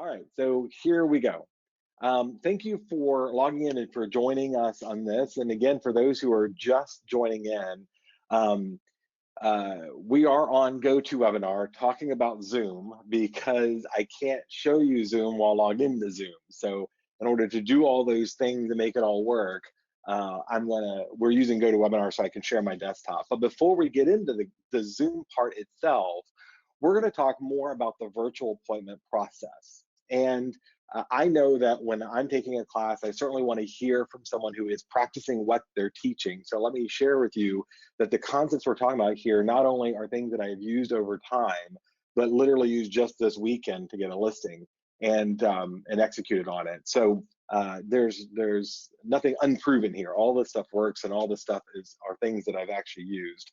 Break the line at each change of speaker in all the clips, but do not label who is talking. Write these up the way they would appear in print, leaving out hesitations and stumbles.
right, so here we go. Thank you for logging in and for joining us on this. And again, for those who are just joining in, um, we are on GoToWebinar talking about Zoom because I can't show you Zoom while logged into Zoom. So in order to do all those things and make it all work, we're using GoToWebinar so I can share my desktop. But before we get into the Zoom part itself, we're going to talk more about the virtual appointment process. And I know that when I'm taking a class, I certainly want to hear from someone who is practicing what they're teaching. So let me share with you that the concepts we're talking about here not only are things that I have used over time, but literally used just this weekend to get a listing and executed on it. So there's nothing unproven here. All this stuff works, and all this stuff are things that I've actually used.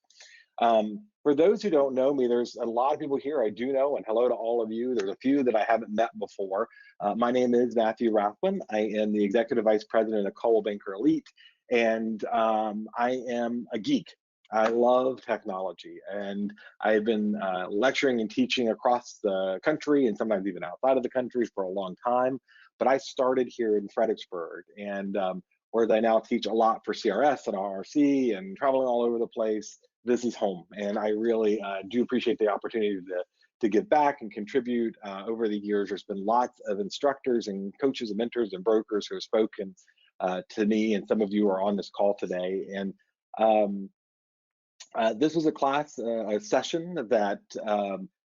For those who don't know me, there's a lot of people here I do know, and hello to all of you. There's a few that I haven't met before. My name is Matthew Rathbun. I am the Executive Vice President of Coldwell Banker Elite, and I am a geek. I love technology, and I've been lecturing and teaching across the country and sometimes even outside of the country for a long time. But I started here in Fredericksburg, and whereas I now teach a lot for CRS and RRC and traveling all over the place, this is home. And I really do appreciate the opportunity to give back and contribute. Over the years, there's been lots of instructors and coaches and mentors and brokers who have spoken to me, and some of you are on this call today. And this was a class, a session that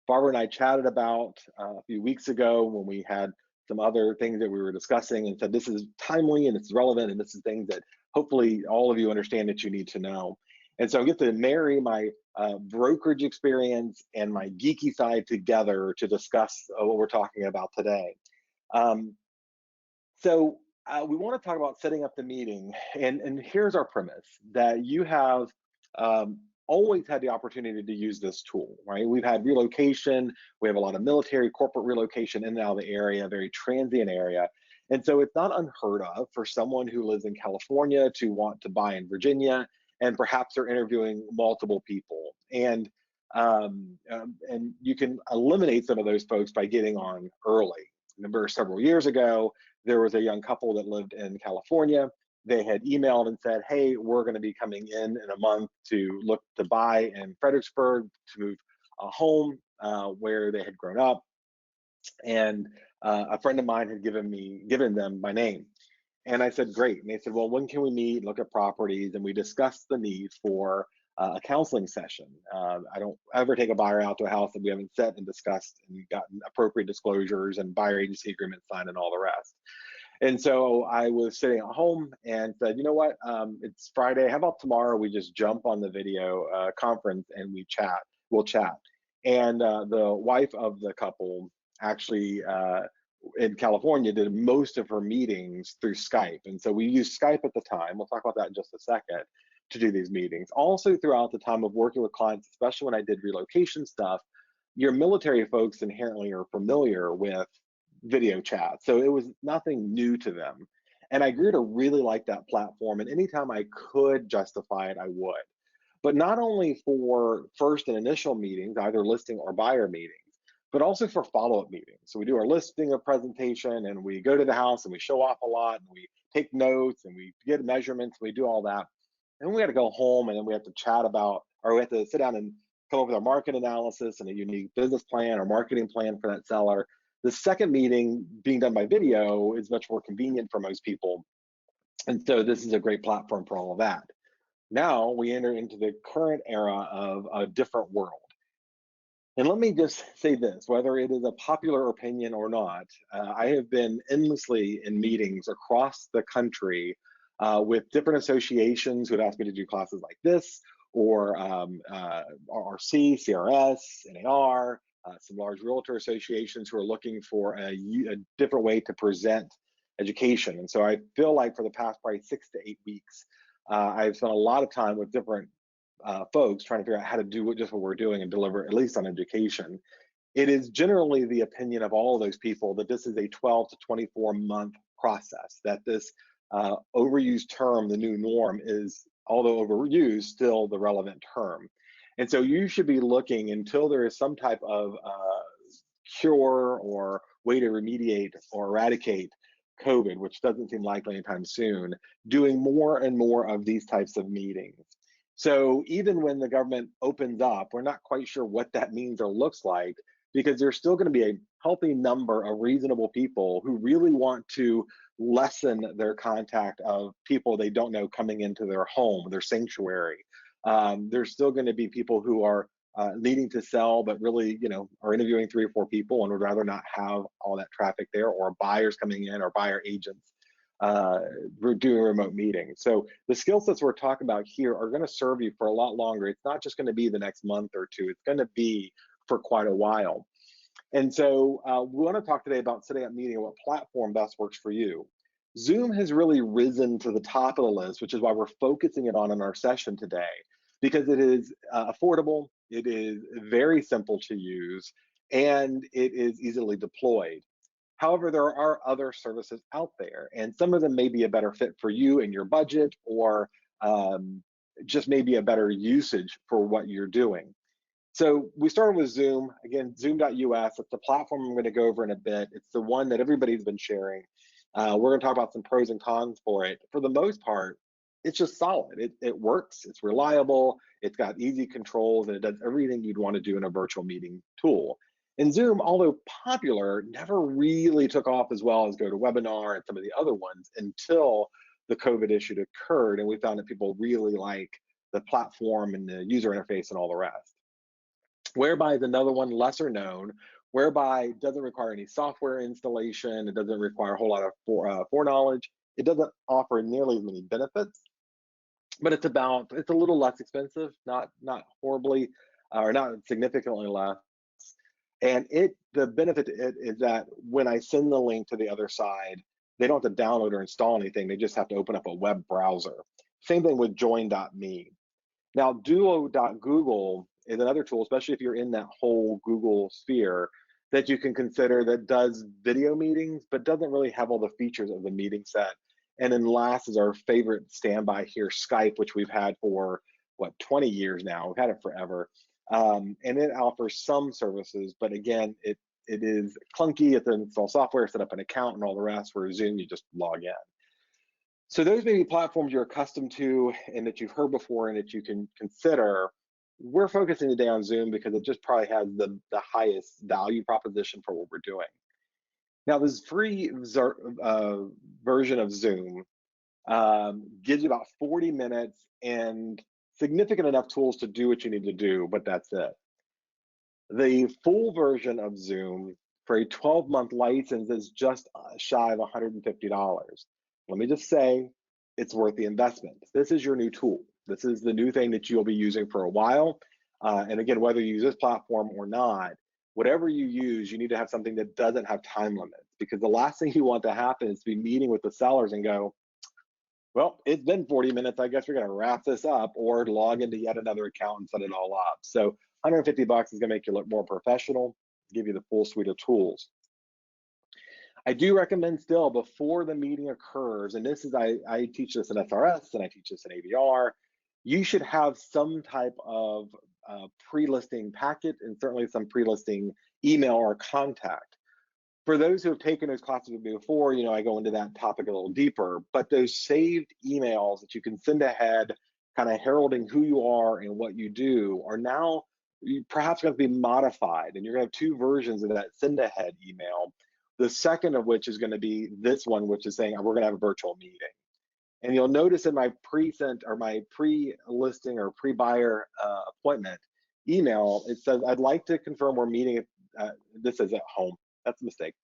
Barbara and I chatted about a few weeks ago when we had some other things that we were discussing, and said this is timely and it's relevant, and this is things that hopefully all of you understand that you need to know. And so I get to marry my brokerage experience and my geeky side together to discuss what we're talking about today. So we want to talk about setting up the meeting, and here's our premise, that you have always had the opportunity to use this tool, right? We've had relocation, we have a lot of military, corporate relocation in and out of the area, very transient area. And so it's not unheard of for someone who lives in California to want to buy in Virginia, and perhaps they're interviewing multiple people. And you can eliminate some of those folks by getting on early. Remember, several years ago, there was a young couple that lived in California. They had emailed and said, hey, we're going to be coming in a month to look to buy in Fredericksburg, to move home where they had grown up. And a friend of mine had given them my name. And I said, great. And they said, well, when can we meet, look at properties? And we discussed the need for a counseling session. I don't ever take a buyer out to a house that we haven't set and discussed and gotten appropriate disclosures and buyer agency agreements signed and all the rest. And so I was sitting at home and said, you know what, it's Friday. How about tomorrow we just jump on the video conference and we'll chat. And the wife of the couple actually in California did most of her meetings through Skype. And so we used Skype at the time. We'll talk about that in just a second, to do these meetings. Also throughout the time of working with clients, especially when I did relocation stuff, your military folks inherently are familiar with video chat. So it was nothing new to them. And I grew to really like that platform. And anytime I could justify it, I would. But not only for first and initial meetings, either listing or buyer meetings, but also for follow-up meetings. So we do our listing of presentation, and we go to the house and we show off a lot, and we take notes and we get measurements, and we do all that. And then we got to go home, and then we have to chat about, or we have to sit down and come up with our market analysis and a unique business plan or marketing plan for that seller. The second meeting being done by video is much more convenient for most people. And so this is a great platform for all of that. Now we enter into the current era of a different world. And let me just say this, whether it is a popular opinion or not, I have been endlessly in meetings across the country with different associations who have asked me to do classes like this, or RRC, CRS, NAR, some large realtor associations who are looking for a different way to present education. And so I feel like for the past probably 6 to 8 weeks, I've spent a lot of time with different folks trying to figure out how to do just what we're doing and deliver at least on education. It is generally the opinion of all of those people that this is a 12 to 24 month process, that this overused term, the new norm, is, although overused, still the relevant term. And so you should be looking until there is some type of cure or way to remediate or eradicate COVID, which doesn't seem likely anytime soon, doing more and more of these types of meetings. So even when the government opens up, we're not quite sure what that means or looks like, because there's still going to be a healthy number of reasonable people who really want to lessen their contact of people they don't know coming into their home, their sanctuary. There's still going to be people who are needing to sell, but really, are interviewing 3 or 4 people and would rather not have all that traffic there, or buyers coming in, or buyer agents doing remote meetings. So the skill sets we're talking about here are going to serve you for a lot longer. It's not just going to be the next month or two. It's going to be for quite a while. And so we want to talk today about setting up meeting and what platform best works for you. Zoom has really risen to the top of the list, which is why we're focusing it on in our session today, because it is affordable, it is very simple to use, and it is easily deployed. However, there are other services out there, and some of them may be a better fit for you and your budget, or just maybe a better usage for what you're doing. So we started with Zoom. Again, zoom.us. It's the platform I'm going to go over in a bit. It's the one that everybody's been sharing. We're going to talk about some pros and cons for it. For the most part, it's just solid. It works. It's reliable. It's got easy controls, and it does everything you'd want to do in a virtual meeting tool. And Zoom, although popular, never really took off as well as GoToWebinar and some of the other ones until the COVID issue occurred, and we found that people really like the platform and the user interface and all the rest. Whereby is another one, lesser known, whereby it doesn't require any software installation. It doesn't require a whole lot of foreknowledge. It doesn't offer nearly as many benefits, but it's a little less expensive, not horribly, or not significantly less. And the benefit to it is that when I send the link to the other side, they don't have to download or install anything. They just have to open up a web browser. Same thing with join.me. Now, duo.google is another tool, especially if you're in that whole Google sphere, that you can consider that does video meetings, but doesn't really have all the features of the meeting set. And then last is our favorite standby here, Skype, which we've had for, 20 years now. We've had it forever. And it offers some services, but again, it is clunky. It's an install software, set up an account, and all the rest. Where Zoom, you just log in. So those may be platforms you're accustomed to and that you've heard before and that you can consider. We're focusing today on Zoom because it just probably has the highest value proposition for what we're doing. Now, this free version of Zoom gives you about 40 minutes and significant enough tools to do what you need to do, but that's it. The full version of Zoom for a 12-month license is just shy of $150. Let me just say, it's worth the investment. This is your new tool. This is the new thing that you'll be using for a while. And again, whether you use this platform or not, whatever you use, you need to have something that doesn't have time limits, because the last thing you want to happen is to be meeting with the sellers and go, well, it's been 40 minutes. I guess we're going to wrap this up, or log into yet another account and set it all up. So $150 is going to make you look more professional, give you the full suite of tools. I do recommend still, before the meeting occurs, and this is, I teach this in SRS and I teach this in AVR, you should have some type of pre-listing packet, and certainly some pre-listing email or contact. For those who have taken those classes with me before, I go into that topic a little deeper, but those saved emails that you can send ahead, kind of heralding who you are and what you do, are now perhaps going to be modified, and you're going to have 2 versions of that send ahead email. The second of which is going to be this one, which is saying we're going to have a virtual meeting. And you'll notice in my pre-sent or my pre-listing or pre-buyer appointment email, it says, I'd like to confirm we're meeting, this is at home. That's a mistake.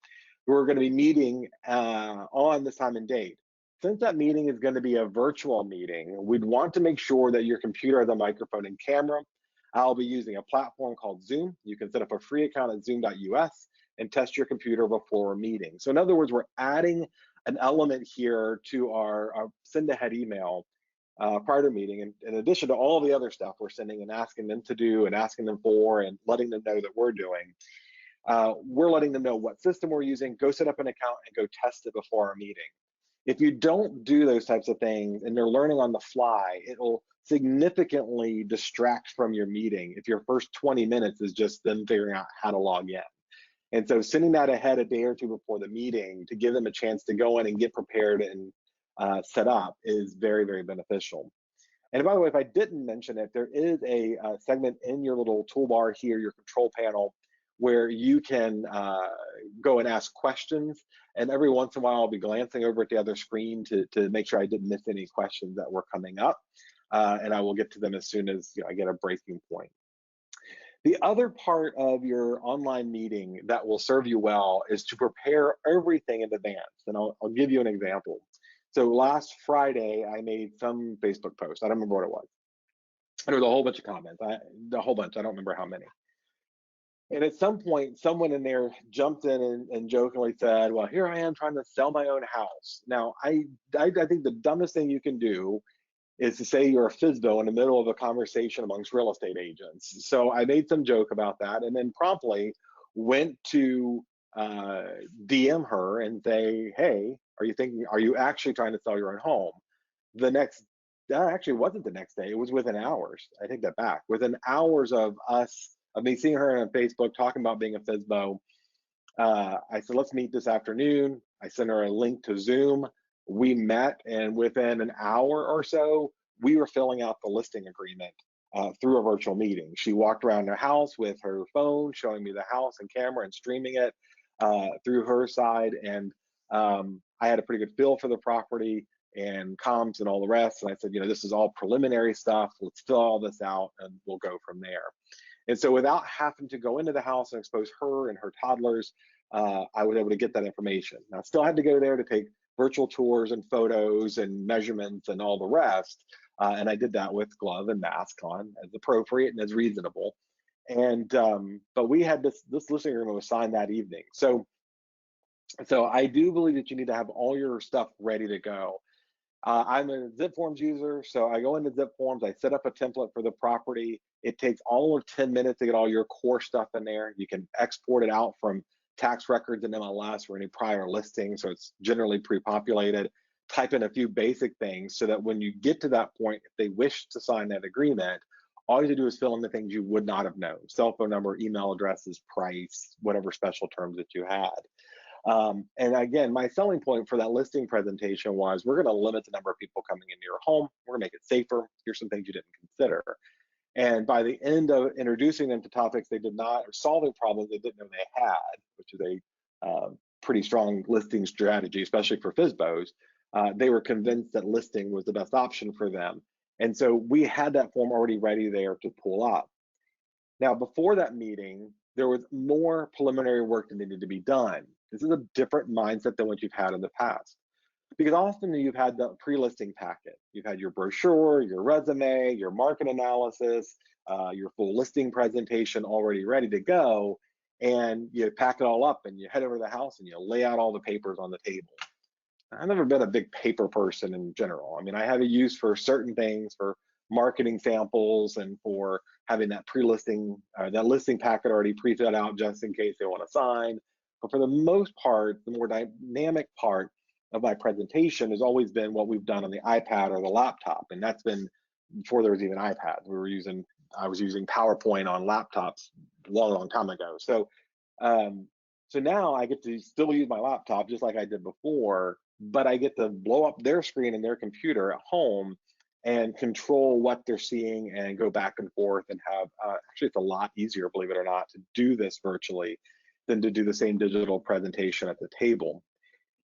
We're going to be meeting on this time and date. Since that meeting is going to be a virtual meeting, we'd want to make sure that your computer has a microphone and camera. I'll be using a platform called Zoom. You can set up a free account at zoom.us and test your computer before a meeting. So in other words, we're adding an element here to our send ahead email prior to meeting. And in addition to all the other stuff we're sending and asking them to do and asking them for and letting them know that we're doing, we're letting them know what system we're using, go set up an account and go test it before our meeting. If you don't do those types of things and they're learning on the fly, it will significantly distract from your meeting if your first 20 minutes is just them figuring out how to log in. And so sending that ahead a day or two before the meeting to give them a chance to go in and get prepared and set up is very, very beneficial. And by the way, if I didn't mention it, there is a segment in your little toolbar here, your control panel, where you can go and ask questions. And every once in a while, I'll be glancing over at the other screen to make sure I didn't miss any questions that were coming up. And I will get to them as soon as I get a breaking point. The other part of your online meeting that will serve you well is to prepare everything in advance. And I'll give you an example. So last Friday, I made some Facebook post. I don't remember what it was. And there was a whole bunch of comments, a whole bunch. I don't remember how many. And at some point, someone in there jumped in and jokingly said, well, here I am trying to sell my own house. Now, I think the dumbest thing you can do is to say you're a FSBO in the middle of a conversation amongst real estate agents. So I made some joke about that and then promptly went to DM her and say, hey, are you actually trying to sell your own home? That actually wasn't the next day, it was within hours. I take that back. Within hours of me seeing her on Facebook talking about being a FSBO, I said, let's meet this afternoon. I sent her a link to Zoom. We met, and within an hour or so, we were filling out the listing agreement through a virtual meeting. She walked around her house with her phone, showing me the house and camera and streaming it through her side. And I had a pretty good feel for the property and comps and all the rest. And I said, this is all preliminary stuff. Let's fill all this out and we'll go from there. And so without having to go into the house and expose her and her toddlers, I was able to get that information. Now, I still had to go there to take virtual tours and photos and measurements and all the rest. And I did that with glove and mask on as appropriate and as reasonable. And but we had this listing agreement was signed that evening. So I do believe that you need to have all your stuff ready to go. I'm a Zip Forms user, so I go into Zip Forms, I set up a template for the property. It takes all of 10 minutes to get all your core stuff in there. You can export it out from tax records and MLS or any prior listings, so it's generally pre-populated. Type in a few basic things so that when you get to that point, if they wish to sign that agreement, all you have to do is fill in the things you would not have known: cell phone number, email addresses, price, whatever special terms that you had. And again, my selling point for that listing presentation was, we're going to limit the number of people coming into your home. We're going to make it safer. Here's some things you didn't consider. And by the end of introducing them to topics they did not, or solving problems they didn't know they had, which is a pretty strong listing strategy, especially for FSBOs, they were convinced that listing was the best option for them. And so we had that form already ready there to pull up. Now, before that meeting, there was more preliminary work that needed to be done. This is a different mindset than what you've had in the past. Because often you've had the pre-listing packet. You've had your brochure, your resume, your market analysis, your full listing presentation already ready to go. And you pack it all up and you head over to the house and you lay out all the papers on the table. I've never been a big paper person in general. I mean, I have a use for certain things, for marketing samples and for having that pre-listing, that listing packet already pre-filled out just in case they want to sign. But for the most part, the more dynamic part of my presentation has always been what we've done on the iPad or the laptop. And that's been before there was even iPads. I was using PowerPoint on laptops a long time ago. So now I get to still use my laptop just like I did before, but I get to blow up their screen and their computer at home and control what they're seeing and go back and forth and have, actually it's a lot easier, believe it or not, to do this virtually than to do the same digital presentation at the table.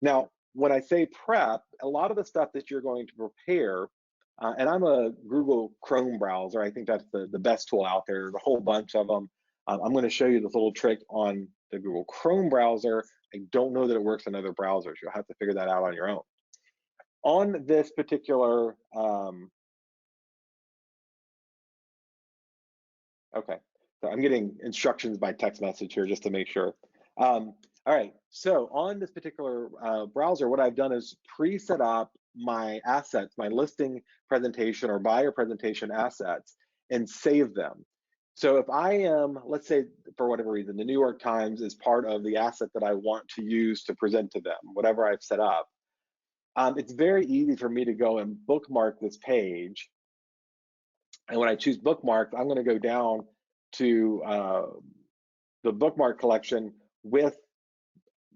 Now, when I say prep, a lot of the stuff that you're going to prepare, and I'm a Google Chrome browser, I think that's the best tool out there. There's a whole bunch of them. I'm going to show you this little trick on the Google Chrome browser. I don't know that it works in other browsers. You'll have to figure that out on your own. On this particular, okay, so I'm getting instructions by text message here just to make sure. All right, so on this particular browser, what I've done is pre-set up my assets, my listing presentation or buyer presentation assets, and save them. So if I am, let's say for whatever reason, the New York Times is part of the asset that I want to use to present to them, whatever I've set up, it's very easy for me to go and bookmark this page. And when I choose bookmark, I'm going to go down to the bookmark collection with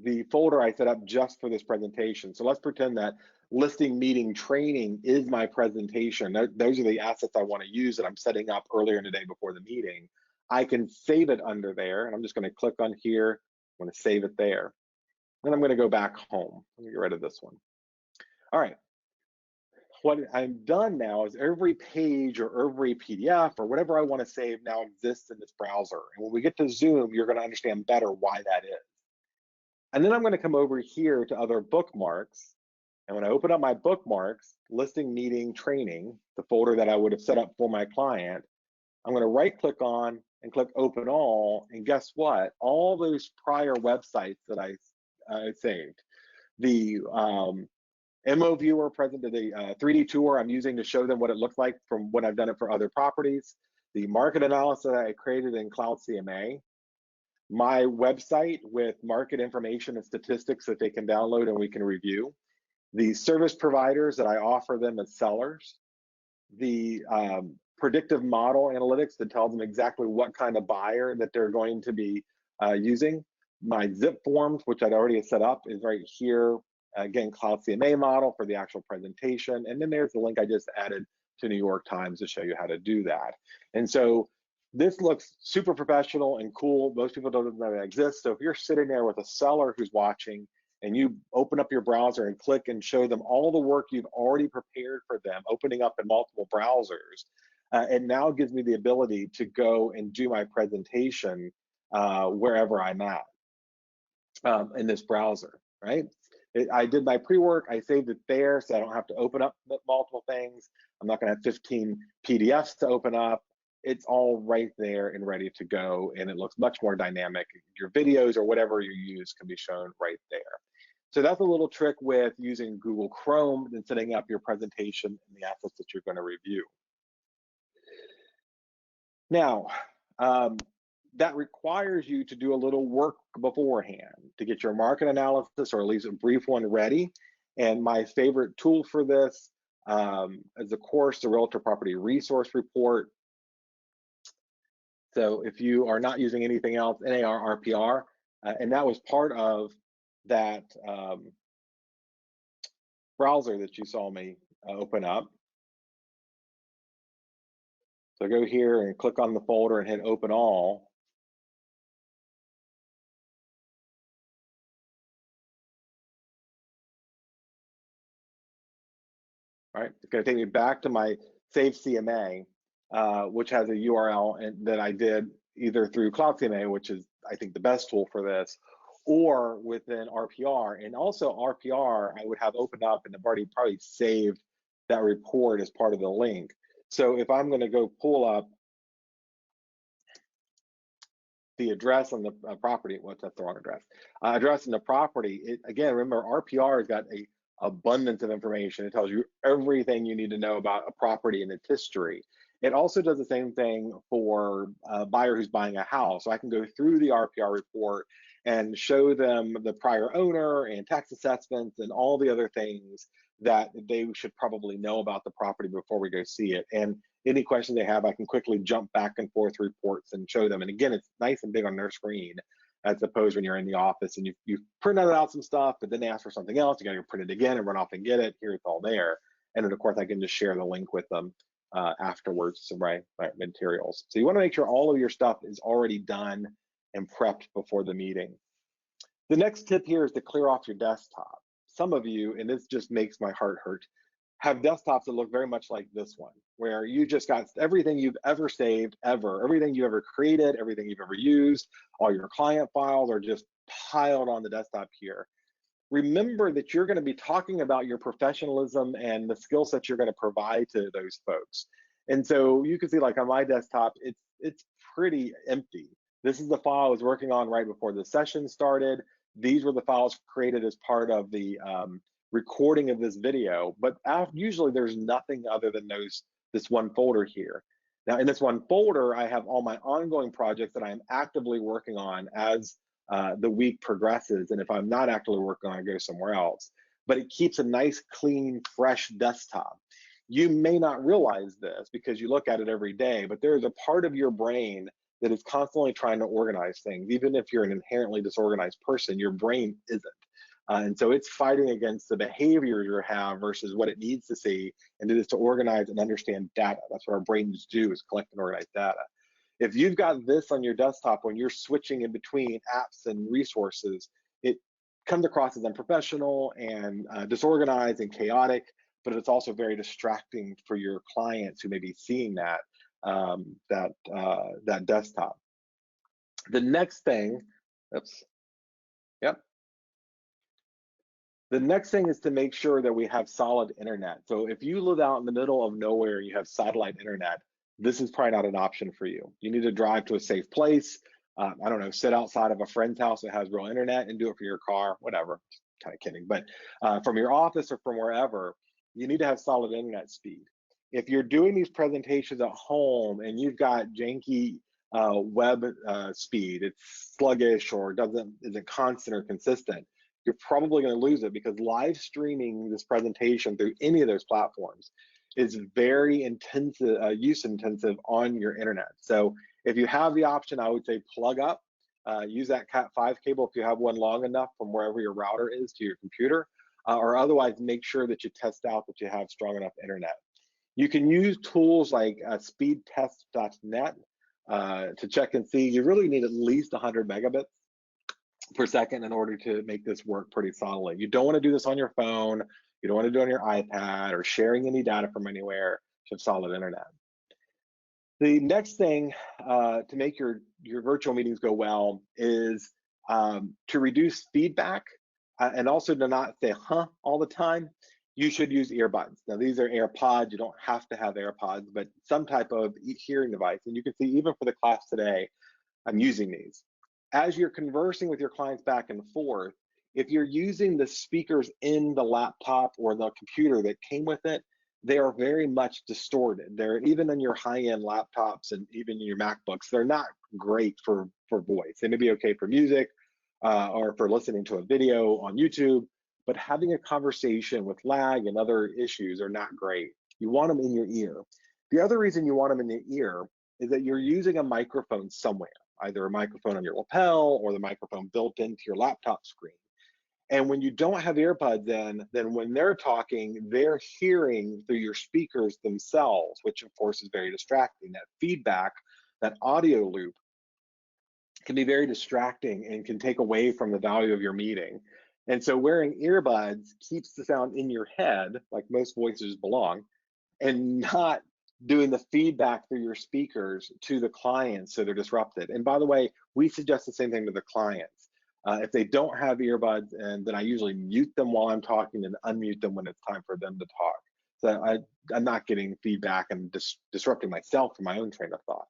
the folder I set up just for this presentation. So let's pretend that listing meeting training is my presentation. Those are the assets I want to use that I'm setting up earlier in the day before the meeting. I can save it under there, and I'm just going to click on here. I'm going to save it there. Then I'm going to go back home. Let me get rid of this one. All right. What I'm done now is every page or every PDF or whatever I want to save now exists in this browser. And when we get to Zoom, you're going to understand better why that is. And then I'm going to come over here to other bookmarks. And when I open up my bookmarks, listing meeting training, the folder that I would have set up for my client, I'm going to right click on and click open all. And guess what? All those prior websites that I saved, the MO viewer present to the 3D tour I'm using to show them what it looks like from when I've done it for other properties, the market analysis I created in Cloud CMA, my website with market information and statistics that they can download and we can review, the service providers that I offer them as sellers, the predictive model analytics that tells them exactly what kind of buyer that they're going to be using, my zip forms, which I'd already set up, is right here. Again, Cloud CMA model for the actual presentation. And then there's the link I just added to New York Times to show you how to do that. And so this looks super professional and cool. Most people don't know that exists. So if you're sitting there with a seller who's watching and you open up your browser and click and show them all the work you've already prepared for them, opening up in multiple browsers, it now gives me the ability to go and do my presentation wherever I'm at in this browser, right? I did my pre-work, I saved it there so I don't have to open up multiple things. I'm not gonna have 15 PDFs to open up. It's all right there and ready to go, and it looks much more dynamic. Your videos or whatever you use can be shown right there. So that's a little trick with using Google Chrome and setting up your presentation and the assets that you're gonna review. Now, that requires you to do a little work beforehand to get your market analysis, or at least a brief one, ready. And my favorite tool for this is, of course, the Realtor Property Resource Report. So if you are not using anything else, NAR RPR, and that was part of that browser that you saw me open up. So go here and click on the folder and hit open all. All right, it's going to take me back to my Save CMA, which has a URL that I did either through Cloud CMA, which is, I think, the best tool for this, or within RPR. And also RPR, I would have opened up and I've already probably saved that report as part of the link. So if I'm going to go pull up the address on the property, what's that's the wrong address? Address in the property, again, remember RPR has got a abundance of information. It tells you everything you need to know about a property and its history. It also does the same thing for a buyer who's buying a house. So I can go through the RPR report and show them the prior owner and tax assessments and all the other things that they should probably know about the property before we go see it. And any questions they have, I can quickly jump back and forth reports and show them. And again, it's nice and big on their screen, as opposed when you're in the office and you printed out some stuff, but then they ask for something else, you gotta print it again and run off and get it. Here it's all there. And then of course I can just share the link with them afterwards, so my materials. So you wanna make sure all of your stuff is already done and prepped before the meeting. The next tip here is to clear off your desktop. Some of you, and this just makes my heart hurt, have desktops that look very much like this one, where you just got everything you've ever saved, everything you ever created, everything you've ever used, all your client files are just piled on the desktop here. Remember that you're going to be talking about your professionalism and the skill sets you're going to provide to those folks. And so you can see, like on my desktop, it's pretty empty. This is the file I was working on right before the session started. These were the files created as part of the recording of this video, but usually there's nothing other than this one folder here. Now in this one folder, I have all my ongoing projects that I'm actively working on as the week progresses, and if I'm not actively working on it, I go somewhere else. But it keeps a nice, clean, fresh desktop. You may not realize this because you look at it every day, but there is a part of your brain that is constantly trying to organize things. Even if you're an inherently disorganized person, your brain isn't. And so it's fighting against the behavior you have versus what it needs to see, and it is to organize and understand data. That's what our brains do, is collect and organize data. If you've got this on your desktop when you're switching in between apps and resources, it comes across as unprofessional and disorganized and chaotic, but it's also very distracting for your clients who may be seeing that that desktop. The next thing, oops, yep. The next thing is to make sure that we have solid internet. So if you live out in the middle of nowhere and you have satellite internet, this is probably not an option for you. You need to drive to a safe place. I don't know, sit outside of a friend's house that has real internet and do it for your car, whatever. Kind of kidding, but from your office or from wherever, you need to have solid internet speed. If you're doing these presentations at home and you've got janky web speed, it's sluggish or isn't constant or consistent, you're probably going to lose it, because live streaming this presentation through any of those platforms is very intensive, use intensive on your internet. So if you have the option, I would say plug up, use that Cat5 cable if you have one long enough from wherever your router is to your computer, or otherwise make sure that you test out that you have strong enough internet. You can use tools like speedtest.net to check and see. You really need at least 100 megabits per second in order to make this work pretty solidly. You don't want to do this on your phone. You don't want to do it on your iPad or sharing any data from anywhere to have solid internet. The next thing to make your virtual meetings go well is to reduce feedback and also to not say huh all the time. You should use earbuds. Now these are AirPods. You don't have to have AirPods, but some type of hearing device. And you can see even for the class today, I'm using these. As you're conversing with your clients back and forth, if you're using the speakers in the laptop or the computer that came with it, they are very much distorted. They're even in your high-end laptops and even in your MacBooks, they're not great for voice. They may be okay for music or for listening to a video on YouTube, but having a conversation with lag and other issues are not great. You want them in your ear. The other reason you want them in the ear is that you're using a microphone somewhere, either a microphone on your lapel or the microphone built into your laptop screen. And when you don't have earbuds in, then when they're talking, they're hearing through your speakers themselves, which of course is very distracting. That feedback, that audio loop can be very distracting and can take away from the value of your meeting. And so wearing earbuds keeps the sound in your head, like most voices belong, and not doing the feedback through your speakers to the clients so they're disrupted. And by the way, we suggest the same thing to the clients. If they don't have earbuds, and then I usually mute them while I'm talking and unmute them when it's time for them to talk. So I'm not getting feedback and disrupting myself from my own train of thought.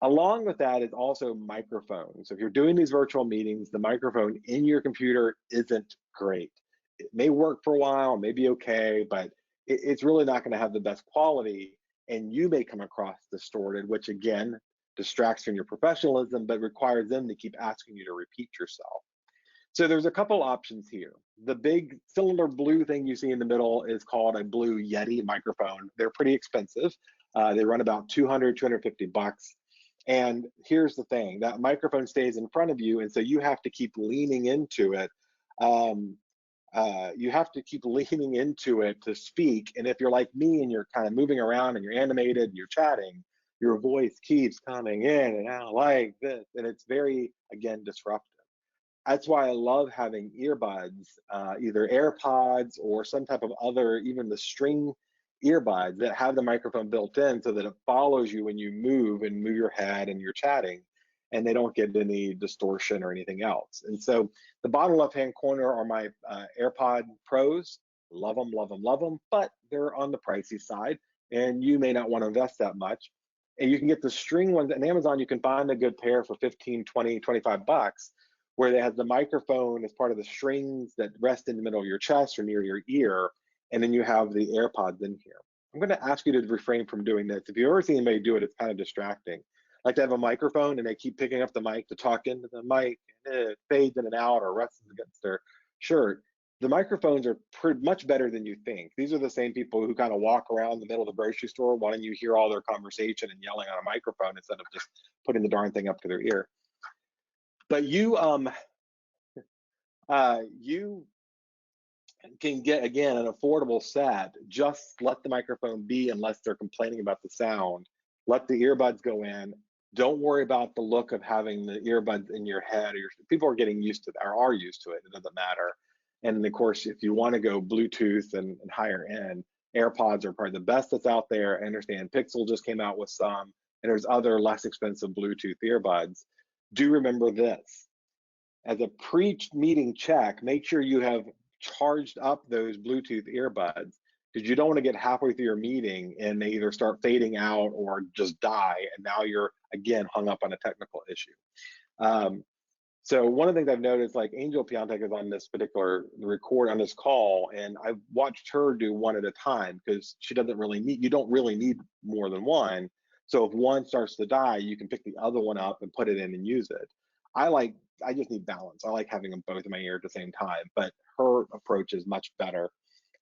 Along with that is also microphones. So if you're doing these virtual meetings, the microphone in your computer isn't great. It may work for a while, may be okay, but it's really not going to have the best quality, and you may come across distorted, which again distracts from your professionalism, but requires them to keep asking you to repeat yourself. So there's a couple options here. The big cylinder blue thing you see in the middle is called a Blue Yeti microphone. They're pretty expensive. They run about 200, 250 bucks. And here's the thing, that microphone stays in front of you, and so you have to keep leaning into it. You have to keep leaning into it to speak. And if you're like me and you're kind of moving around and you're animated and you're chatting, your voice keeps coming in and out like this. And it's very, again, disruptive. That's why I love having earbuds, either AirPods or some type of other, even the string earbuds that have the microphone built in so that it follows you when you move and move your head and you're chatting, and they don't get any distortion or anything else. And so the bottom left-hand corner are my AirPod Pros. Love them, love them, love them, but they're on the pricey side, and you may not want to invest that much. And you can get the string ones on Amazon. You can find a good pair for 15, 20, 25 bucks, where they have the microphone as part of the strings that rest in the middle of your chest or near your ear, and then you have the AirPods in here. I'm going to ask you to refrain from doing this. If you've ever seen anybody do it, it's kind of distracting. Like to have a microphone and they keep picking up the mic to talk into the mic, and it fades in and out or rustles against their shirt. The microphones are pretty much better than you think. These are the same people who kind of walk around the middle of the grocery store wanting you to hear all their conversation and yelling on a microphone instead of just putting the darn thing up to their ear. But you can get, again, an affordable set. Just let the microphone be unless they're complaining about the sound. Let the earbuds go in. Don't worry about the look of having the earbuds in your head. People are getting used to that, or are used to it. It doesn't matter. And of course, if you want to go Bluetooth and higher end, AirPods are probably the best that's out there. I understand Pixel just came out with some, and there's other less expensive Bluetooth earbuds. Do remember this. As a pre-meeting check, make sure you have charged up those Bluetooth earbuds, because you don't want to get halfway through your meeting and they either start fading out or just die, and now you're again hung up on a technical issue. So one of the things I've noticed, like Angel Piontek is on this particular record on this call, and I've watched her do one at a time because she doesn't really need, you don't really need more than one. So if one starts to die, you can pick the other one up and put it in and use it. I just need balance. I like having them both in my ear at the same time, but her approach is much better.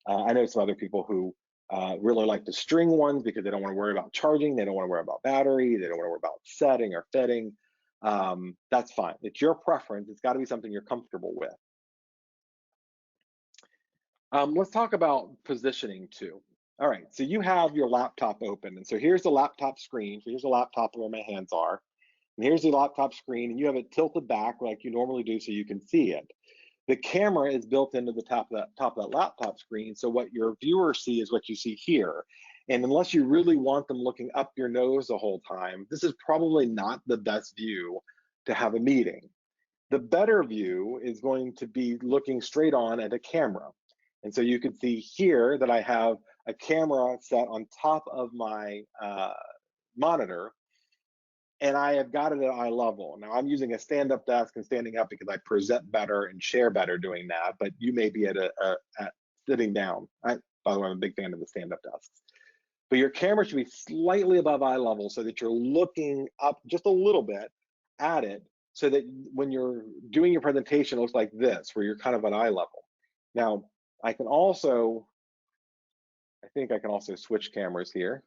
I know some other people who really like the string ones because they don't want to worry about charging, they don't want to worry about battery, they don't want to worry about setting or fitting. That's fine. It's your preference. It's got to be something you're comfortable with. Let's talk about positioning too. All right, so you have your laptop open, and so here's the laptop screen. So here's the laptop where my hands are, and here's the laptop screen, and you have it tilted back like you normally do so you can see it. The camera is built into the top of that laptop screen, so what your viewers see is what you see here. And unless you really want them looking up your nose the whole time, this is probably not the best view to have a meeting. The better view is going to be looking straight on at a camera. And so you can see here that I have a camera set on top of my monitor, and I have got it at eye level. Now I'm using a stand-up desk and standing up because I present better and share better doing that, but you may be at sitting down. By the way, I'm a big fan of the stand-up desks. But your camera should be slightly above eye level so that you're looking up just a little bit at it, so that when you're doing your presentation, it looks like this, where you're kind of at eye level. Now, I think I can also switch cameras here.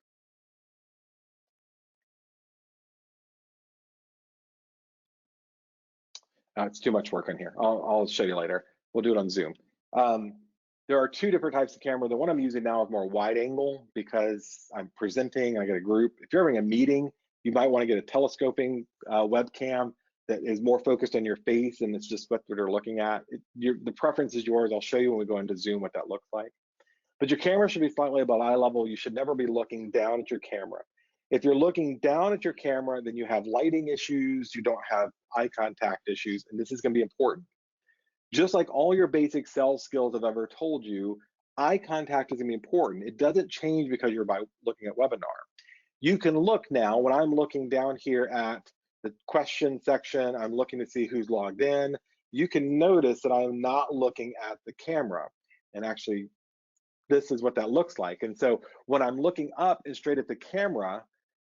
It's too much work on here. I'll show you later. We'll do it on Zoom. There are two different types of camera. The one I'm using now is more wide angle because I'm presenting, I get a group. If you're having a meeting, you might want to get a telescoping webcam that is more focused on your face and it's just what they're looking at. The preference is yours. I'll show you when we go into Zoom what that looks like. But your camera should be slightly above eye level. You should never be looking down at your camera. If you're looking down at your camera, then you have lighting issues, you don't have eye contact issues, and this is going to be important. Just like all your basic sales skills I've ever told you, eye contact is going to be important. It doesn't change because you're by looking at webinar. You can look now, when I'm looking down here at the question section, I'm looking to see who's logged in. You can notice that I'm not looking at the camera. And actually, this is what that looks like. And so when I'm looking up and straight at the camera,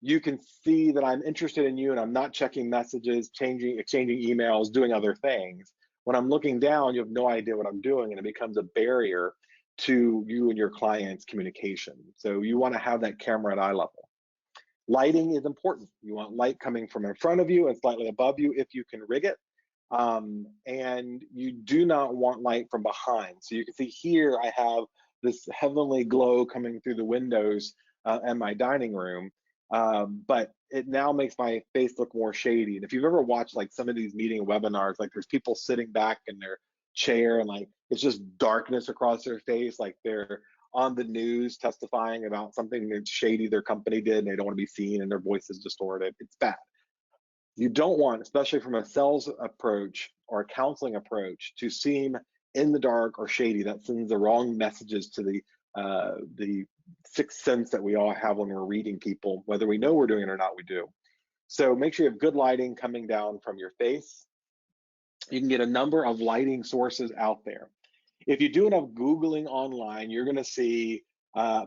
you can see that I'm interested in you and I'm not checking messages, exchanging emails, doing other things. When I'm looking down, you have no idea what I'm doing, and it becomes a barrier to you and your client's communication. So you want to have that camera at eye level. Lighting is important. You want light coming from in front of you and slightly above you if you can rig it. And you do not want light from behind. So you can see here I have this heavenly glow coming through the windows in my dining room. But it now makes my face look more shady. And if you've ever watched like some of these meeting webinars, like there's people sitting back in their chair and like it's just darkness across their face, like they're on the news testifying about something that's shady their company did and they don't want to be seen and their voice is distorted. It's bad. You don't want, especially from a sales approach or a counseling approach, to seem in the dark or shady. That sends the wrong messages to the sixth sense that we all have when we're reading people, whether we know we're doing it or not, we do. So make sure you have good lighting coming down from your face. You can get a number of lighting sources out there. If you do enough Googling online, you're gonna see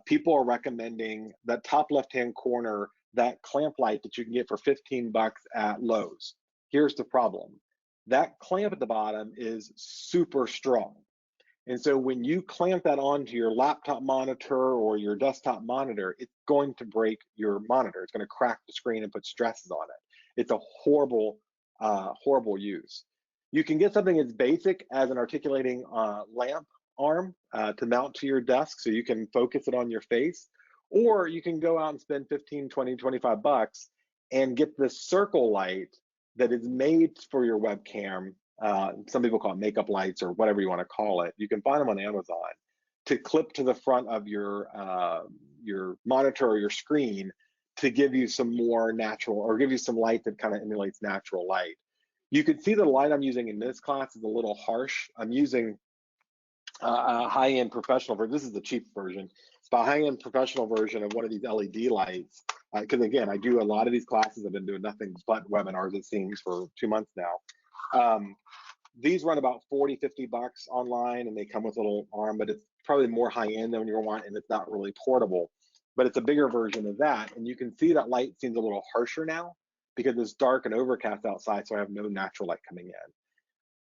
people are recommending that top left-hand corner, that clamp light that you can get for 15 bucks at Lowe's. Here's the problem. That clamp at the bottom is super strong. And so when you clamp that onto your laptop monitor or your desktop monitor, it's going to break your monitor. It's going to crack the screen and put stresses on it. It's a horrible, horrible use. You can get something as basic as an articulating lamp arm to mount to your desk so you can focus it on your face, or you can go out and spend 15, 20, 25 bucks and get this circle light that is made for your webcam. Some people call it makeup lights or whatever you want to call it. You can find them on Amazon to clip to the front of your monitor or your screen to give you some more natural, or give you some light that kind of emulates natural light. You can see the light I'm using in this class is a little harsh. I'm using a high-end professional version. This is the cheap version, but a high-end professional version of one of these LED lights. Because again, I do a lot of these classes. I've been doing nothing but webinars, it seems, for 2 months now. These run about 40, 50 bucks online, and they come with a little arm, but it's probably more high-end than you want, and it's not really portable. But it's a bigger version of that, and you can see that light seems a little harsher now because it's dark and overcast outside, so I have no natural light coming in.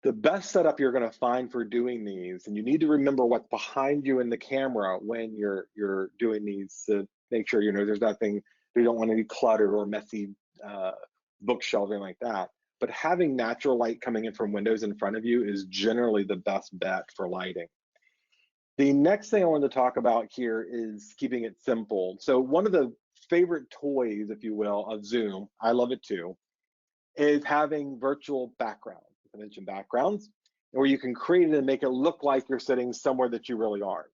The best setup you're going to find for doing these, and you need to remember what's behind you in the camera when you're doing these to make sure there's nothing, you don't want any clutter or messy bookshelves or anything like that. But having natural light coming in from windows in front of you is generally the best bet for lighting. The next thing I wanted to talk about here is keeping it simple. So one of the favorite toys, if you will, of Zoom, I love it too, is having virtual backgrounds. I mentioned backgrounds, where you can create it and make it look like you're sitting somewhere that you really aren't.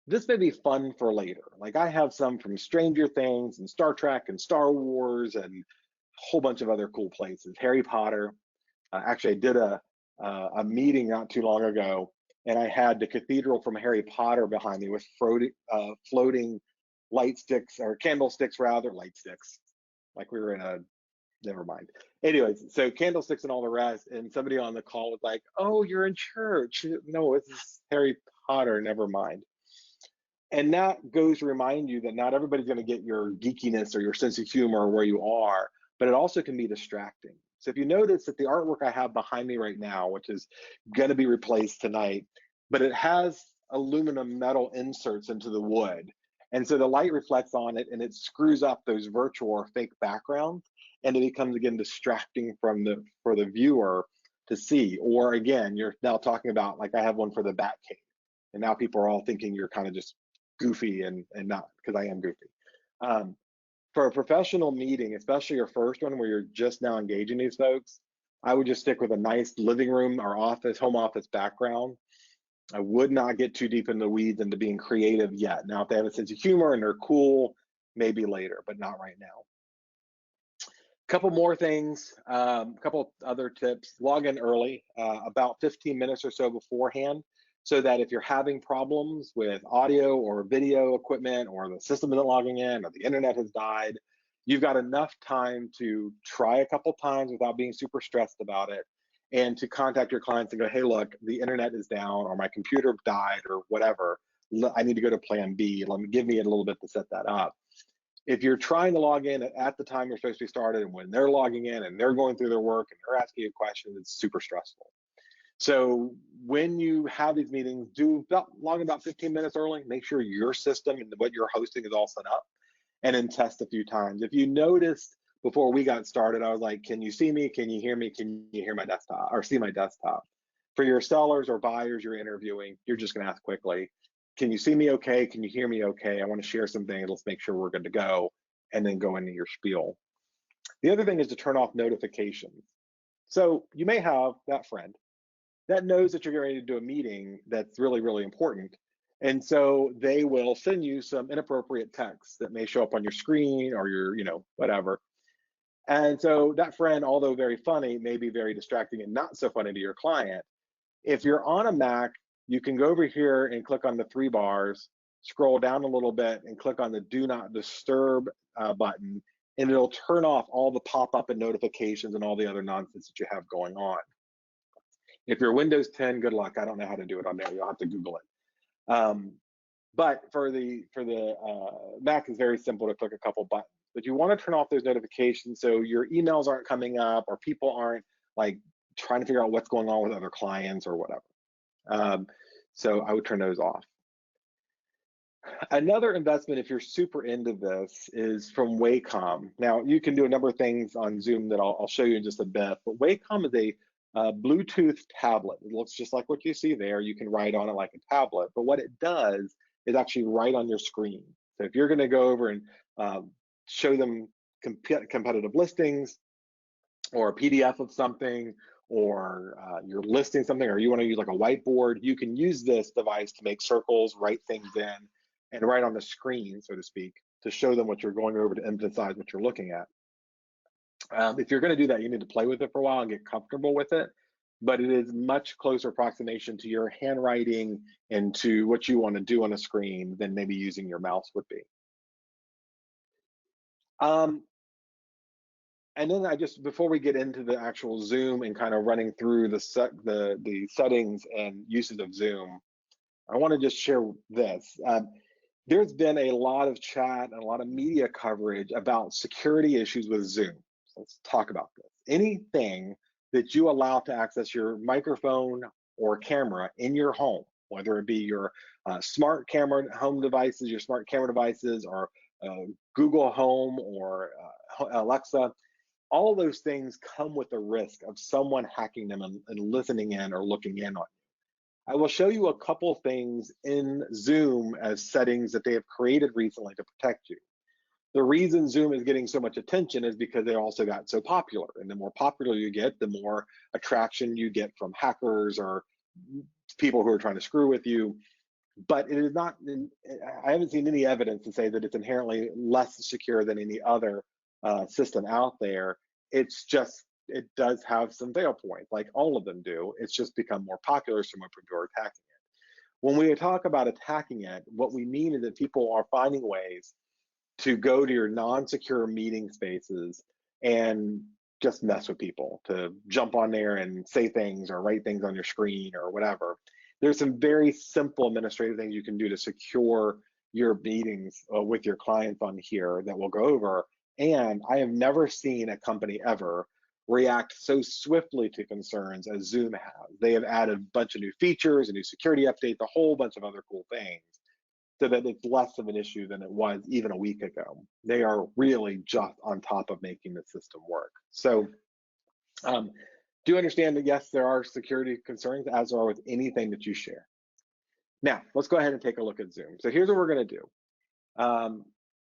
This may be fun for later. Like I have some from Stranger Things and Star Trek and Star Wars and a whole bunch of other cool places. Harry Potter. Actually, I did a meeting not too long ago, and I had the cathedral from Harry Potter behind me with floating light sticks, or candlesticks rather, light sticks. Like we were in a, never mind. Anyways, so candlesticks and all the rest, and somebody on the call was like, "Oh, you're in church." No, it's Harry Potter, never mind. And that goes to remind you that not everybody's going to get your geekiness or your sense of humor where you are, but it also can be distracting. So if you notice that the artwork I have behind me right now, which is going to be replaced tonight, but it has aluminum metal inserts into the wood. And so the light reflects on it and it screws up those virtual or fake backgrounds, and it becomes again distracting for the viewer to see. Or again, you're now talking about, like I have one for the Batcave, and now people are all thinking you're kind of just goofy and not, because I am goofy. For a professional meeting, especially your first one where you're just now engaging these folks, I would just stick with a nice living room or office, home office background. I would not get too deep in the weeds into being creative yet. Now, if they have a sense of humor and they're cool, maybe later, but not right now. Couple more things, a couple other tips. Log in early, about 15 minutes or so beforehand, so that if you're having problems with audio or video equipment, or the system isn't logging in, or the internet has died, you've got enough time to try a couple times without being super stressed about it, and to contact your clients and go, "Hey, look, the internet is down, or my computer died, or whatever. I need to go to plan B. Give me a little bit to set that up." If you're trying to log in at the time you're supposed to be started, and when they're logging in and they're going through their work and they're asking you questions, it's super stressful. So when you have these meetings, log about 15 minutes early. Make sure your system and what you're hosting is all set up, and then test a few times. If you noticed before we got started, I was like, "Can you see me? Can you hear me? Can you hear my desktop or see my desktop?" For your sellers or buyers you're interviewing, you're just going to ask quickly, "Can you see me okay? Can you hear me okay? I want to share some things. Let's make sure we're good to go," and then go into your spiel. The other thing is to turn off notifications. So you may have that friend that knows that you're getting ready to do a meeting that's really, really important. And so they will send you some inappropriate text that may show up on your screen or your, whatever. And so that friend, although very funny, may be very distracting and not so funny to your client. If you're on a Mac, you can go over here and click on the 3 bars, scroll down a little bit and click on the Do Not Disturb button, and it'll turn off all the pop-up and notifications and all the other nonsense that you have going on. If you're Windows 10, good luck. I don't know how to do it on there. You'll have to Google it. But for the Mac, it's very simple to click a couple buttons. But you want to turn off those notifications so your emails aren't coming up, or people aren't like trying to figure out what's going on with other clients or whatever. So I would turn those off. Another investment, if you're super into this, is from WACOM. Now, you can do a number of things on Zoom that I'll show you in just a bit, but WACOM is a Bluetooth tablet. It looks just like what you see there. You can write on it like a tablet, but what it does is actually write on your screen. So if you're going to go over and show them competitive listings, or a PDF of something, or you're listing something, or you want to use like a whiteboard, you can use this device to make circles, write things in, and write on the screen, so to speak, to show them what you're going over, to emphasize what you're looking at. If you're going to do that, you need to play with it for a while and get comfortable with it, but it is much closer approximation to your handwriting and to what you want to do on a screen than maybe using your mouse would be. And then before we get into the actual Zoom and kind of running through the settings and uses of Zoom, I want to just share this. There's been a lot of chat and a lot of media coverage about security issues with Zoom. So let's talk about this. Anything that you allow to access your microphone or camera in your home, whether it be your smart camera home devices, your smart camera devices, or Google Home or Alexa, all of those things come with the risk of someone hacking them and listening in or looking in on you. I will show you a couple things in Zoom as settings that they have created recently to protect you. The reason Zoom is getting so much attention is because they also got so popular. And the more popular you get, the more attraction you get from hackers or people who are trying to screw with you. But it is not, I haven't seen any evidence to say that it's inherently less secure than any other system out there. It's just, it does have some fail points, like all of them do. It's just become more popular, so more people are attacking it. When we talk about attacking it, what we mean is that people are finding ways to go to your non-secure meeting spaces and just mess with people, to jump on there and say things or write things on your screen or whatever. There's some very simple administrative things you can do to secure your meetings with your clients on here that we'll go over. And I have never seen a company ever react so swiftly to concerns as Zoom has. They have added a bunch of new features, a new security update, a whole bunch of other cool things, so that it's less of an issue than it was even a week ago. They are really just on top of making the system work. So do understand that, yes, there are security concerns, as there are with anything that you share. Now, let's go ahead and take a look at Zoom. So here's what we're going to do.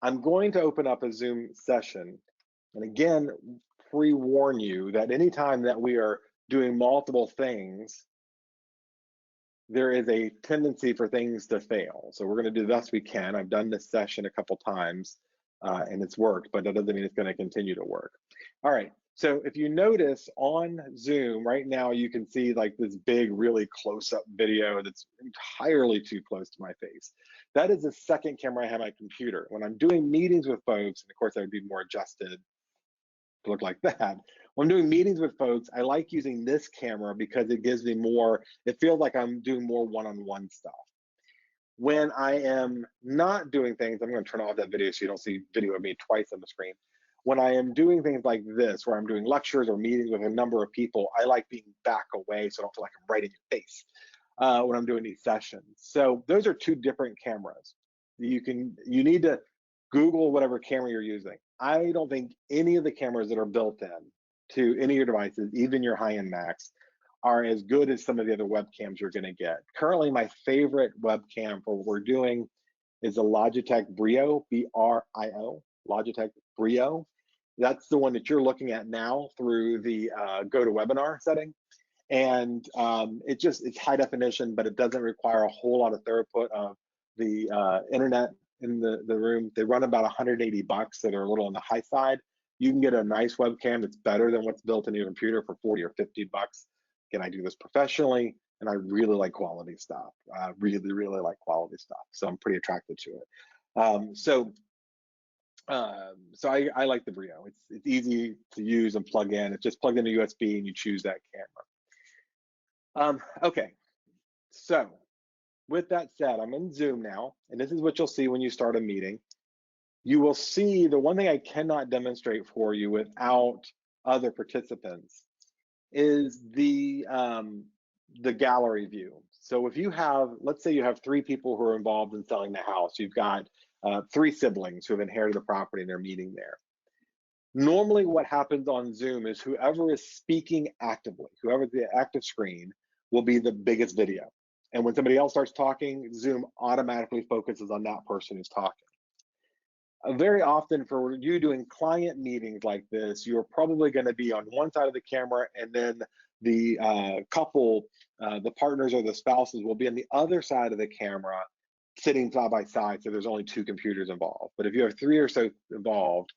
I'm going to open up a Zoom session, and again, pre-warn you that anytime that we are doing multiple things, there is a tendency for things to fail. So we're going to do the best we can. I've done this session a couple times and it's worked, but that doesn't mean it's going to continue to work. All right, so if you notice on Zoom right now, you can see like this big, really close-up video that's entirely too close to my face. That is the second camera I have on my computer. When I'm doing meetings with folks, and of course I would be more adjusted to look like that. When I'm doing meetings with folks, I like using this camera because it gives me more, it feels like I'm doing more one-on-one stuff. When I am not doing things, I'm going to turn off that video so you don't see video of me twice on the screen. When I am doing things like this, where I'm doing lectures or meetings with a number of people, I like being back away so I don't feel like I'm right in your face when I'm doing these sessions. So those are two different cameras. You need to Google whatever camera you're using. I don't think any of the cameras that are built in to any of your devices, even your high-end Macs, are as good as some of the other webcams you're going to get. Currently, my favorite webcam for what we're doing is the Logitech Brio, B-R-I-O, Logitech Brio. That's the one that you're looking at now through the GoToWebinar setting. And it's high definition, but it doesn't require a whole lot of throughput of the internet in the room. They run about 180 bucks, that are a little on the high side. You can get a nice webcam that's better than what's built in your computer for 40 or 50 bucks. Again, I do this professionally, and I really like quality stuff. I really, really like quality stuff. So I'm pretty attracted to it. So I like the Brio. It's easy to use and plug in. It's just plugged into USB and you choose that camera. Okay, so with that said, I'm in Zoom now, and this is what you'll see when you start a meeting. You will see the one thing I cannot demonstrate for you without other participants is the gallery view. So if you have, let's say you have 3 people who are involved in selling the house. You've got 3 siblings who have inherited the property and they're meeting there. Normally what happens on Zoom is whoever is speaking actively, whoever the active screen, will be the biggest video. And when somebody else starts talking, Zoom automatically focuses on that person who's talking. Very often for you doing client meetings like this, you're probably going to be on one side of the camera, and then the couple, the partners or the spouses, will be on the other side of the camera, sitting side by side, so there's only 2 computers involved. But if you have 3 or so involved,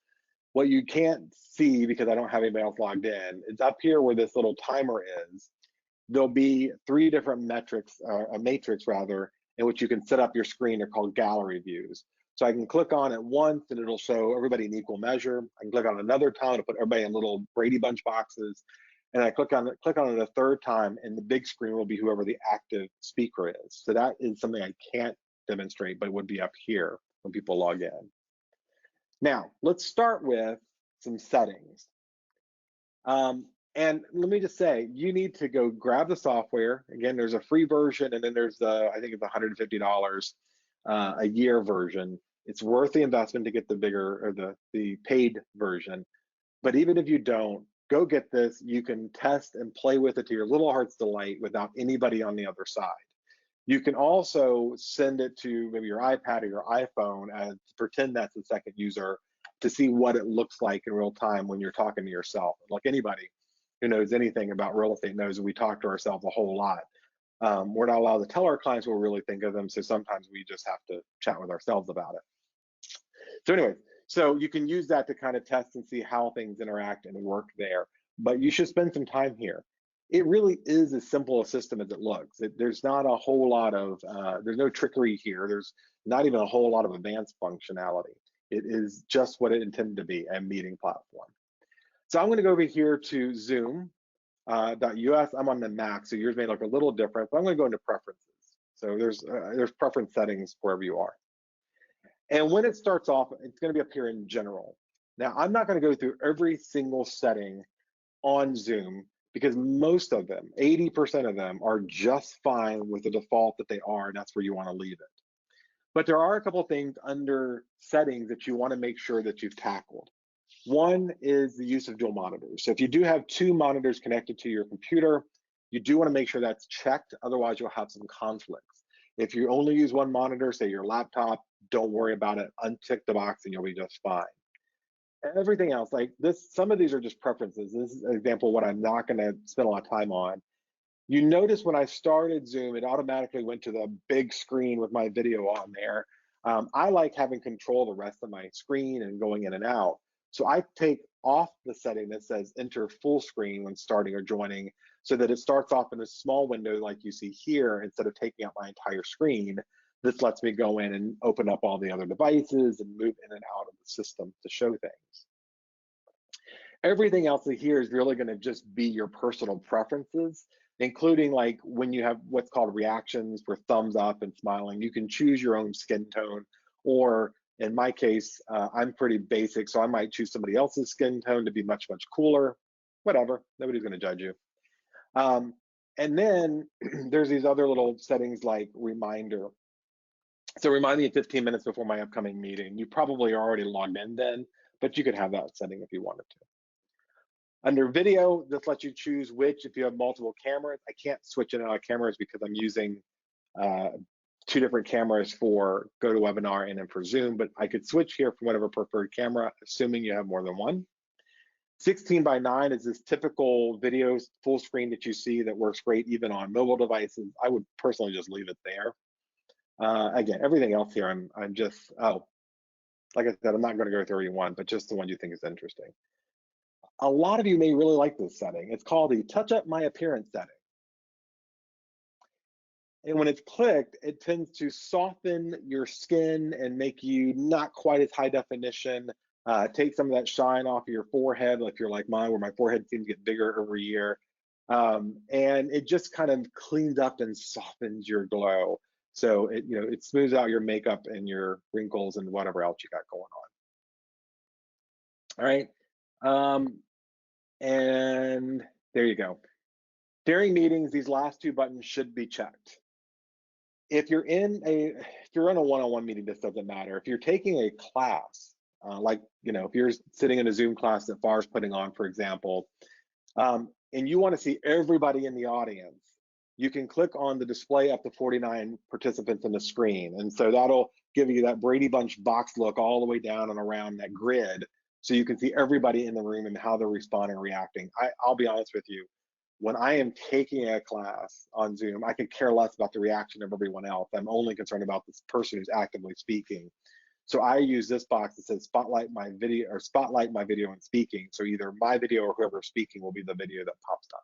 what you can't see, because I don't have anybody else logged in, is up here where this little timer is. There'll be 3 different metrics, a matrix rather, in which you can set up your screen. They're called gallery views. So I can click on it once and it'll show everybody in equal measure. I can click on another time to put everybody in little Brady Bunch boxes. And I click on it a third time, and the big screen will be whoever the active speaker is. So that is something I can't demonstrate, but it would be up here when people log in. Now, let's start with some settings. And let me just say, you need to go grab the software. Again, there's a free version, and then there's the, I think it's $150 a year version. It's worth the investment to get the bigger, or the paid version. But even if you don't, go get this. You can test and play with it to your little heart's delight without anybody on the other side. You can also send it to maybe your iPad or your iPhone and pretend that's the second user to see what it looks like in real time when you're talking to yourself. Like anybody who knows anything about real estate knows that we talk to ourselves a whole lot. We're not allowed to tell our clients what we really think of them, so sometimes we just have to chat with ourselves about it. So anyway, so you can use that to kind of test and see how things interact and work there, but you should spend some time here. It really is as simple a system as it looks. There's not a whole lot of, there's no trickery here. There's not even a whole lot of advanced functionality. It is just what it intended to be, a meeting platform. So I'm gonna go over here to Zoom.us. I'm on the Mac, so yours may look a little different, but I'm gonna go into preferences. So there's preference settings wherever you are. And when it starts off, it's gonna be up here in general. Now, I'm not gonna go through every single setting on Zoom, because most of them, 80% of them, are just fine with the default that they are, and that's where you wanna leave it. But there are a couple of things under settings that you wanna make sure that you've tackled. One is the use of dual monitors. So if you do have 2 monitors connected to your computer, you do wanna make sure that's checked, otherwise you'll have some conflicts. If you only use 1 monitor, say your laptop, don't worry about it, untick the box and you'll be just fine. Everything else, like this, some of these are just preferences. This is an example of what I'm not gonna spend a lot of time on. You notice when I started Zoom, it automatically went to the big screen with my video on there. I like having control of the rest of my screen and going in and out. So I take off the setting that says enter full screen when starting or joining, so that it starts off in a small window like you see here, instead of taking up my entire screen. This lets me go in and open up all the other devices and move in and out of the system to show things. Everything else here is really gonna just be your personal preferences, including like when you have what's called reactions for thumbs up and smiling. You can choose your own skin tone, or in my case, I'm pretty basic, so I might choose somebody else's skin tone to be much, much cooler. Whatever, nobody's gonna judge you. And then there's these other little settings like reminder. So remind me 15 minutes before my upcoming meeting. You probably are already logged in then, but you could have that setting if you wanted to. Under video, this lets you choose which, if you have multiple cameras. I can't switch in and out of cameras because I'm using 2 different cameras for GoToWebinar and then for Zoom, but I could switch here from whatever preferred camera, assuming you have more than one. 16:9 is this typical video full screen that you see that works great even on mobile devices. I would personally just leave it there. Again, everything else here, I'm just, like I said, I'm not gonna go through every one, but just the one you think is interesting. A lot of you may really like this setting. It's called the touch up my appearance setting. And when it's clicked, it tends to soften your skin and make you not quite as high definition, take some of that shine off of your forehead, if you're like mine, where my forehead seems to get bigger every year. And it just kind of cleans up and softens your glow. So it smooths out your makeup and your wrinkles and whatever else you got going on. All right. And there you go. During meetings, these last 2 buttons should be checked. If you're in a one-on-one meeting, this doesn't matter. If you're taking a class, like, if you're sitting in a Zoom class that FAAR is putting on, for example, and you want to see everybody in the audience, you can click on the display up to 49 participants in the screen. And so that'll give you that Brady Bunch box look all the way down and around that grid, so you can see everybody in the room and how they're responding and reacting. I'll be honest with you, when I am taking a class on Zoom, I could care less about the reaction of everyone else. I'm only concerned about this person who's actively speaking. So I use this box that says spotlight my video, or spotlight my video and speaking. So either my video or whoever's speaking will be the video that pops up.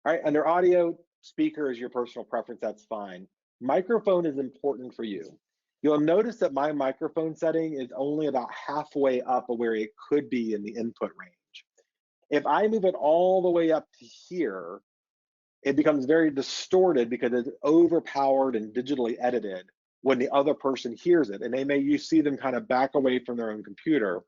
All right, under audio, speaker is your personal preference, that's fine. Microphone is important for you. You'll notice that my microphone setting is only about halfway up of where it could be in the input range. If I move it all the way up to here, it becomes very distorted because it's overpowered and digitally edited when the other person hears it, and you see them kind of back away from their own computer.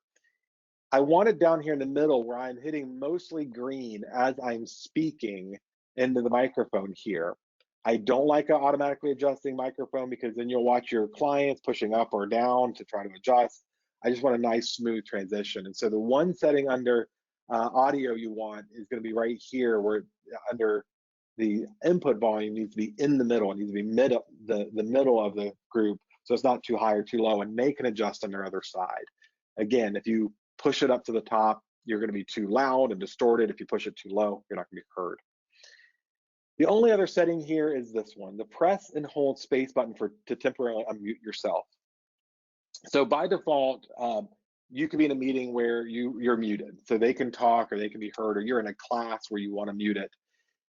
I want it down here in the middle where I'm hitting mostly green as I'm speaking into the microphone here. I don't like an automatically adjusting microphone because then you'll watch your clients pushing up or down to try to adjust. I just want a nice smooth transition. And so the one setting under audio you want is going to be right here, where under the input volume needs to be in the middle. It needs to be the middle of the group, so it's not too high or too low, and they can adjust on their other side. Again, if you push it up to the top, you're going to be too loud and distorted. If you push it too low, you're not going to be heard. The only other setting here is this one, the press and hold space button to temporarily unmute yourself. So by default, you could be in a meeting where you're muted, so they can talk or they can be heard, or you're in a class where you want to mute it.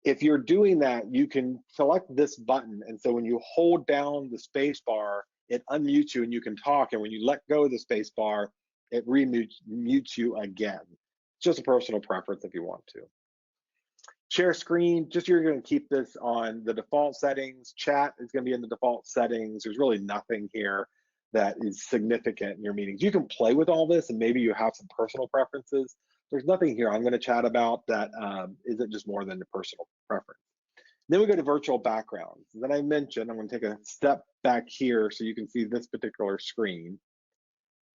If you're doing that, you can select this button, and so when you hold down the space bar, it unmutes you and you can talk, and when you let go of the space bar, it mutes you again. It's just a personal preference if you want to. Share screen, you're going to keep this on the default settings. Chat is going to be in the default settings. There's really nothing here that is significant in your meetings. You can play with all this and maybe you have some personal preferences. There's nothing here I'm going to chat about that isn't just more than the personal preference. Then we go to virtual backgrounds. Then I mentioned, I'm going to take a step back here so you can see this particular screen.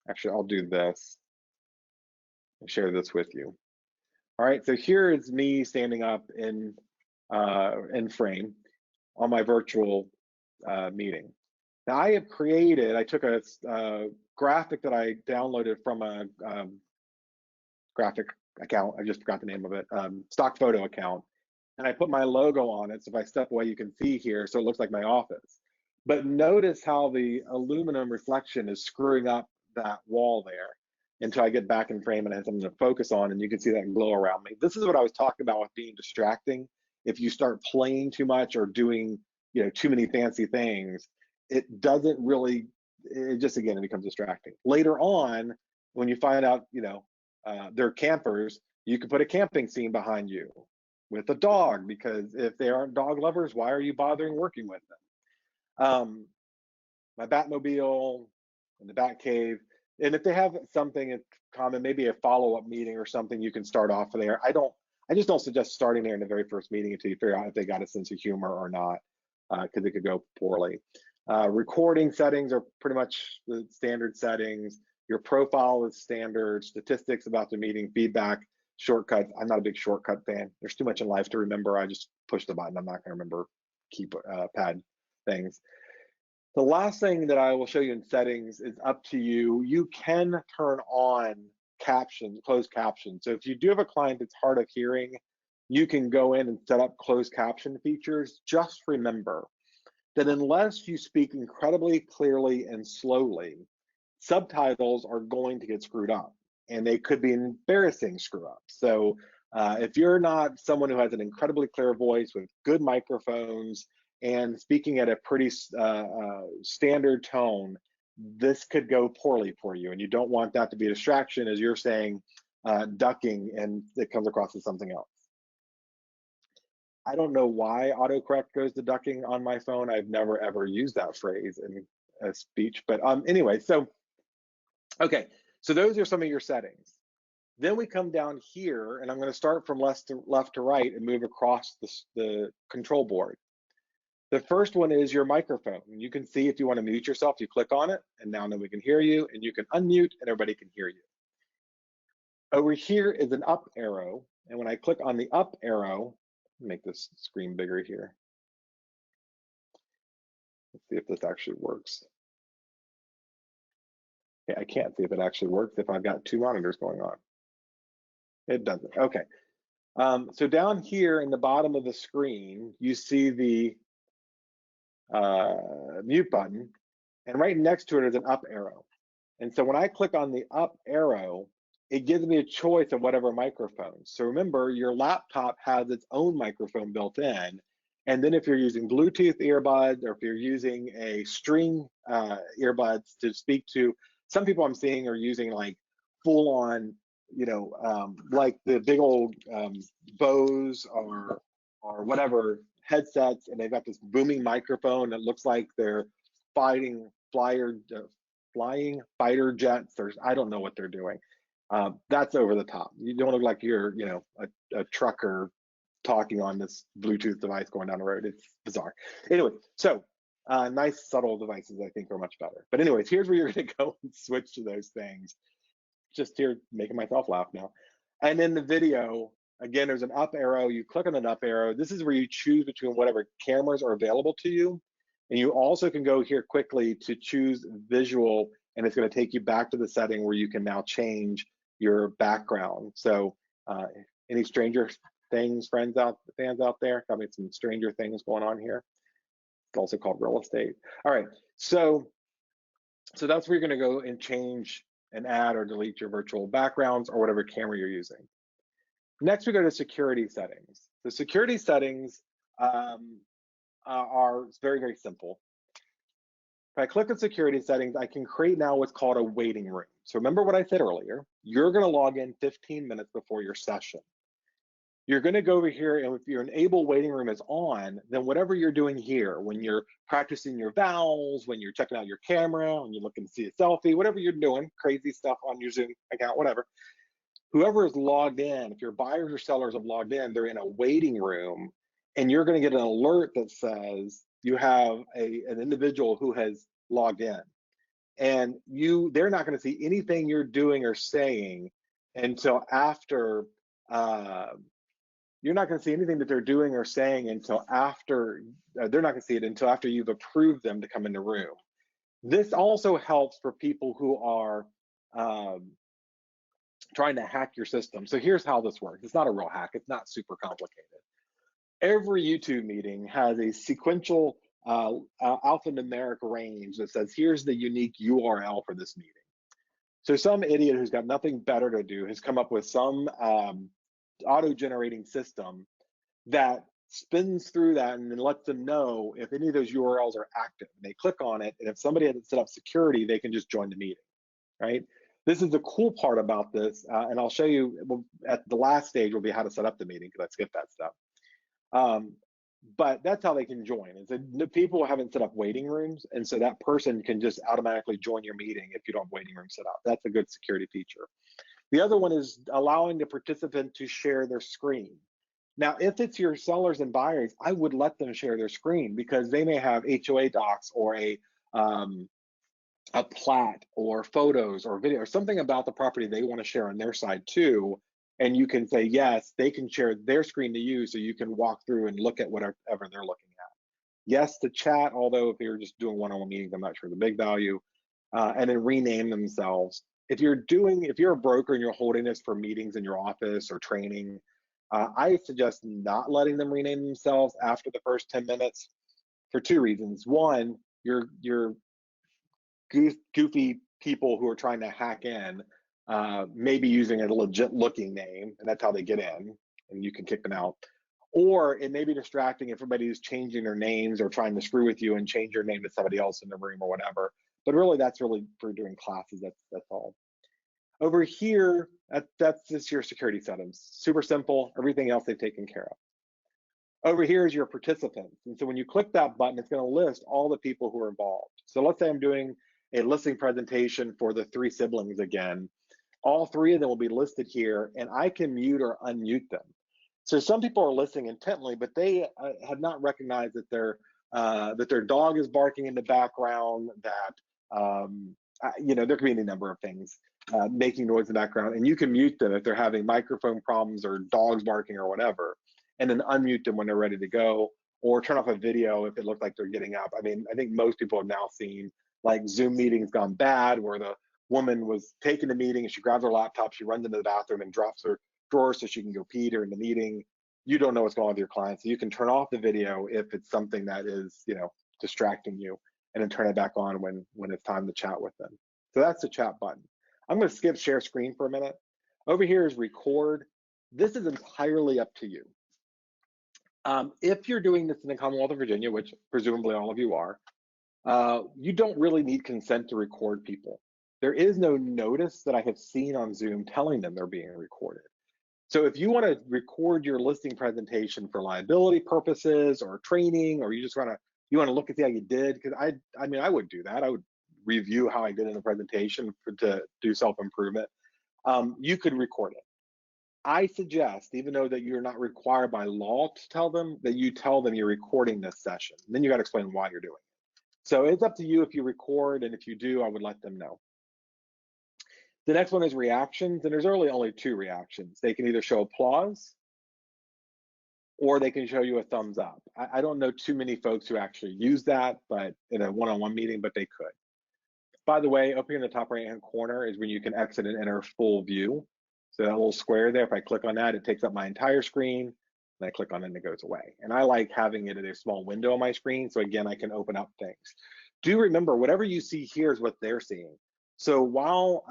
Actually, I'll do this and share this with you. All right, so here is me standing up in frame on my virtual meeting. Now I took a graphic that I downloaded from a graphic account, I just forgot the name of it, stock photo account, and I put my logo on it, so if I step away, you can see here, so it looks like my office. But notice how the aluminum reflection is screwing up that wall there until I get back in frame and I have something to focus on, and you can see that glow around me. This is what I was talking about with being distracting. If you start playing too much or doing too many fancy things, it doesn't really, it becomes distracting. Later on, when you find out, they're campers, you can put a camping scene behind you with a dog, because if they aren't dog lovers, why are you bothering working with them? My Batmobile and the Bat Cave. And if they have something in common, maybe a follow-up meeting or something, you can start off there. I just don't suggest starting there in the very first meeting until you figure out if they got a sense of humor or not, because it could go poorly. Recording settings are pretty much the standard settings. Your profile is standard. Statistics about the meeting, feedback, shortcuts. I'm not a big shortcut fan. There's too much in life to remember. I just push the button. I'm not going to remember keypad things. The last thing that I will show you in settings is up to you. You can turn on captions, closed captions. So if you do have a client that's hard of hearing, you can go in and set up closed caption features. Just remember that unless you speak incredibly clearly and slowly, subtitles are going to get screwed up, and they could be embarrassing screw ups. So if you're not someone who has an incredibly clear voice with good microphones and speaking at a pretty standard tone, this could go poorly for you, and you don't want that to be a distraction as you're saying ducking and it comes across as something else. I don't know why autocorrect goes to ducking on my phone. I've never ever used that phrase in a speech, but anyway, okay, so those are some of your settings. Then we come down here, and I'm going to start from left to right and move across the control board. The first one is your microphone. You can see if you want to mute yourself, you click on it, and now nobody can hear you, and you can unmute, and everybody can hear you. Over here is an up arrow, and when I click on the up arrow, make this screen bigger here. Let's see if this actually works. Okay, I can't see if it actually works if I've got two monitors going on. It doesn't. Okay. So down here in the bottom of the screen, you see the mute button, and right next to it is an up arrow. And so when I click on the up arrow, it gives me a choice of whatever microphone. So remember, your laptop has its own microphone built in. And then if you're using Bluetooth earbuds, or if you're using a string earbuds to speak to, some people I'm seeing are using like full on, like the big old Bose or whatever headsets, and they've got this booming microphone that looks like they're flying fighter jets, or I don't know what they're doing. That's over the top. You don't look like you're, a trucker talking on this Bluetooth device going down the road. It's bizarre. Anyway, so nice subtle devices I think are much better. But anyways, here's where you're gonna go and switch to those things. Just here making myself laugh now. And in the video, again, there's an up arrow. You click on an up arrow. This is where you choose between whatever cameras are available to you. And you also can go here quickly to choose visual, and it's going to take you back to the setting where you can now change your background. So any Stranger Things fans out there? Got me some Stranger Things going on here. It's also called real estate. All right, so that's where you're going to go and change and add or delete your virtual backgrounds or whatever camera you're using. Next, we go to security settings. The security settings are very, very simple. If I click on security settings, I can create now what's called a waiting room. So remember what I said earlier, you're gonna log in 15 minutes before your session. You're gonna go over here, and if your enable waiting room is on, then whatever you're doing here, when you're practicing your vowels, when you're checking out your camera, when you're looking to see a selfie, whatever you're doing, crazy stuff on your Zoom account, whatever, whoever is logged in, if your buyers or sellers have logged in, they're in a waiting room, and you're going to get an alert that says you have an individual who has logged in, and they're not going to see anything you're doing or saying until after. You're not going to see anything that they're doing or saying until after. They're not going to see it until after you've approved them to come in the room. This also helps for people who are trying to hack your system. So here's how this works. It's not a real hack. It's not super complicated. Every YouTube meeting has a sequential alphanumeric range that says, here's the unique URL for this meeting. So some idiot who's got nothing better to do has come up with some auto-generating system that spins through that and then lets them know if any of those URLs are active. And they click on it, and if somebody hasn't set up security, they can just join the meeting, right? This is the cool part about this, and I'll show you at the last stage will be how to set up the meeting, because I skipped that stuff. But that's how they can join. Is that people haven't set up waiting rooms, and so that person can just automatically join your meeting if you don't have waiting room set up. That's a good security feature. The other one is allowing the participant to share their screen. Now, if it's your sellers and buyers, I would let them share their screen, because they may have HOA docs or a plat or photos or video or something about the property they want to share on their side too. And you can say, yes, they can share their screen to you, so you can walk through and look at whatever they're looking at. Yes, to chat, although if you're just doing one-on-one meetings, I'm not sure the big value. And then rename themselves. If you're a broker and you're holding this for meetings in your office or training, I suggest not letting them rename themselves after the first 10 minutes for two reasons. One, your goofy people who are trying to hack in may be using a legit looking name, and that's how they get in, and you can kick them out. Or it may be distracting if everybody's changing their names or trying to screw with you and change your name to somebody else in the room or whatever. But really, that's really for doing classes. That's all. Over here, that's just your security settings. Super simple. Everything else they've taken care of. Over here is your participants. And so when you click that button, it's going to list all the people who are involved. So let's say I'm doing a listing presentation for the 3 siblings again. All 3 of them will be listed here, and I can mute or unmute them. So some people are listening intently, but they have not recognized that they're that their dog is barking in the background, that there could be any number of things making noise in the background, and you can mute them if they're having microphone problems or dogs barking or whatever, and then unmute them when they're ready to go, or turn off a video if it looked like they're getting up. I mean, I think most people have now seen like Zoom meetings gone bad, where the woman was taking the meeting and she grabs her laptop, she runs into the bathroom and drops her drawer so she can go pee during the meeting. You don't know what's going on with your client, so you can turn off the video if it's something that is, distracting you, and then turn it back on when it's time to chat with them. So that's the chat button. I'm going to skip share screen for a minute. Over here is record. This is entirely up to you. If you're doing this in the Commonwealth of Virginia, which presumably all of you are, you don't really need consent to record people. There is no notice that I have seen on Zoom telling them they're being recorded. So if you want to record your listing presentation for liability purposes or training, or you just want to look and see how you did, because I would do that. I would review how I did in the presentation to do self-improvement. You could record it. I suggest, even though that you're not required by law to tell them, that you tell them you're recording this session. And then you got to explain why you're doing it. So it's up to you if you record, and if you do, I would let them know. The next one is reactions, and there's really only two reactions. They can either show applause, or they can show you a thumbs up. I don't know too many folks who actually use that, but in a one-on-one meeting, but they could. By the way, up here in the top right-hand corner is when you can exit and enter full view. So that little square there, if I click on that, it takes up my entire screen, and I click on it and it goes away. And I like having it in a small window on my screen, so again, I can open up things. Do remember, whatever you see here is what they're seeing. So while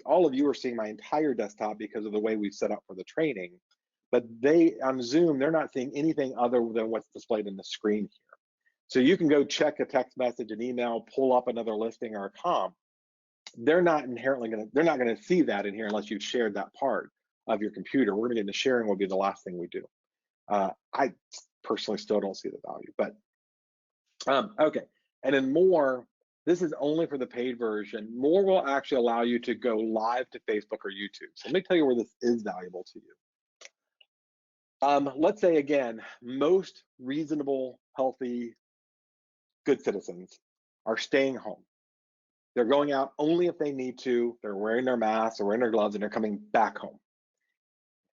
all of you are seeing my entire desktop because of the way we've set up for the training, but on Zoom, they're not seeing anything other than what's displayed in the screen here. So you can go check a text message, an email, pull up another listing or a comp. They're not gonna see that in here unless you've shared that part of your computer. We're gonna get into sharing, will be the last thing we do. I personally still don't see the value, but okay. And then more, this is only for the paid version. More will actually allow you to go live to Facebook or YouTube. So let me tell you where this is valuable to you. Let's say, again, most reasonable, healthy, good citizens are staying home. They're going out only if they need to. They're wearing their masks or wearing their gloves, and they're coming back home.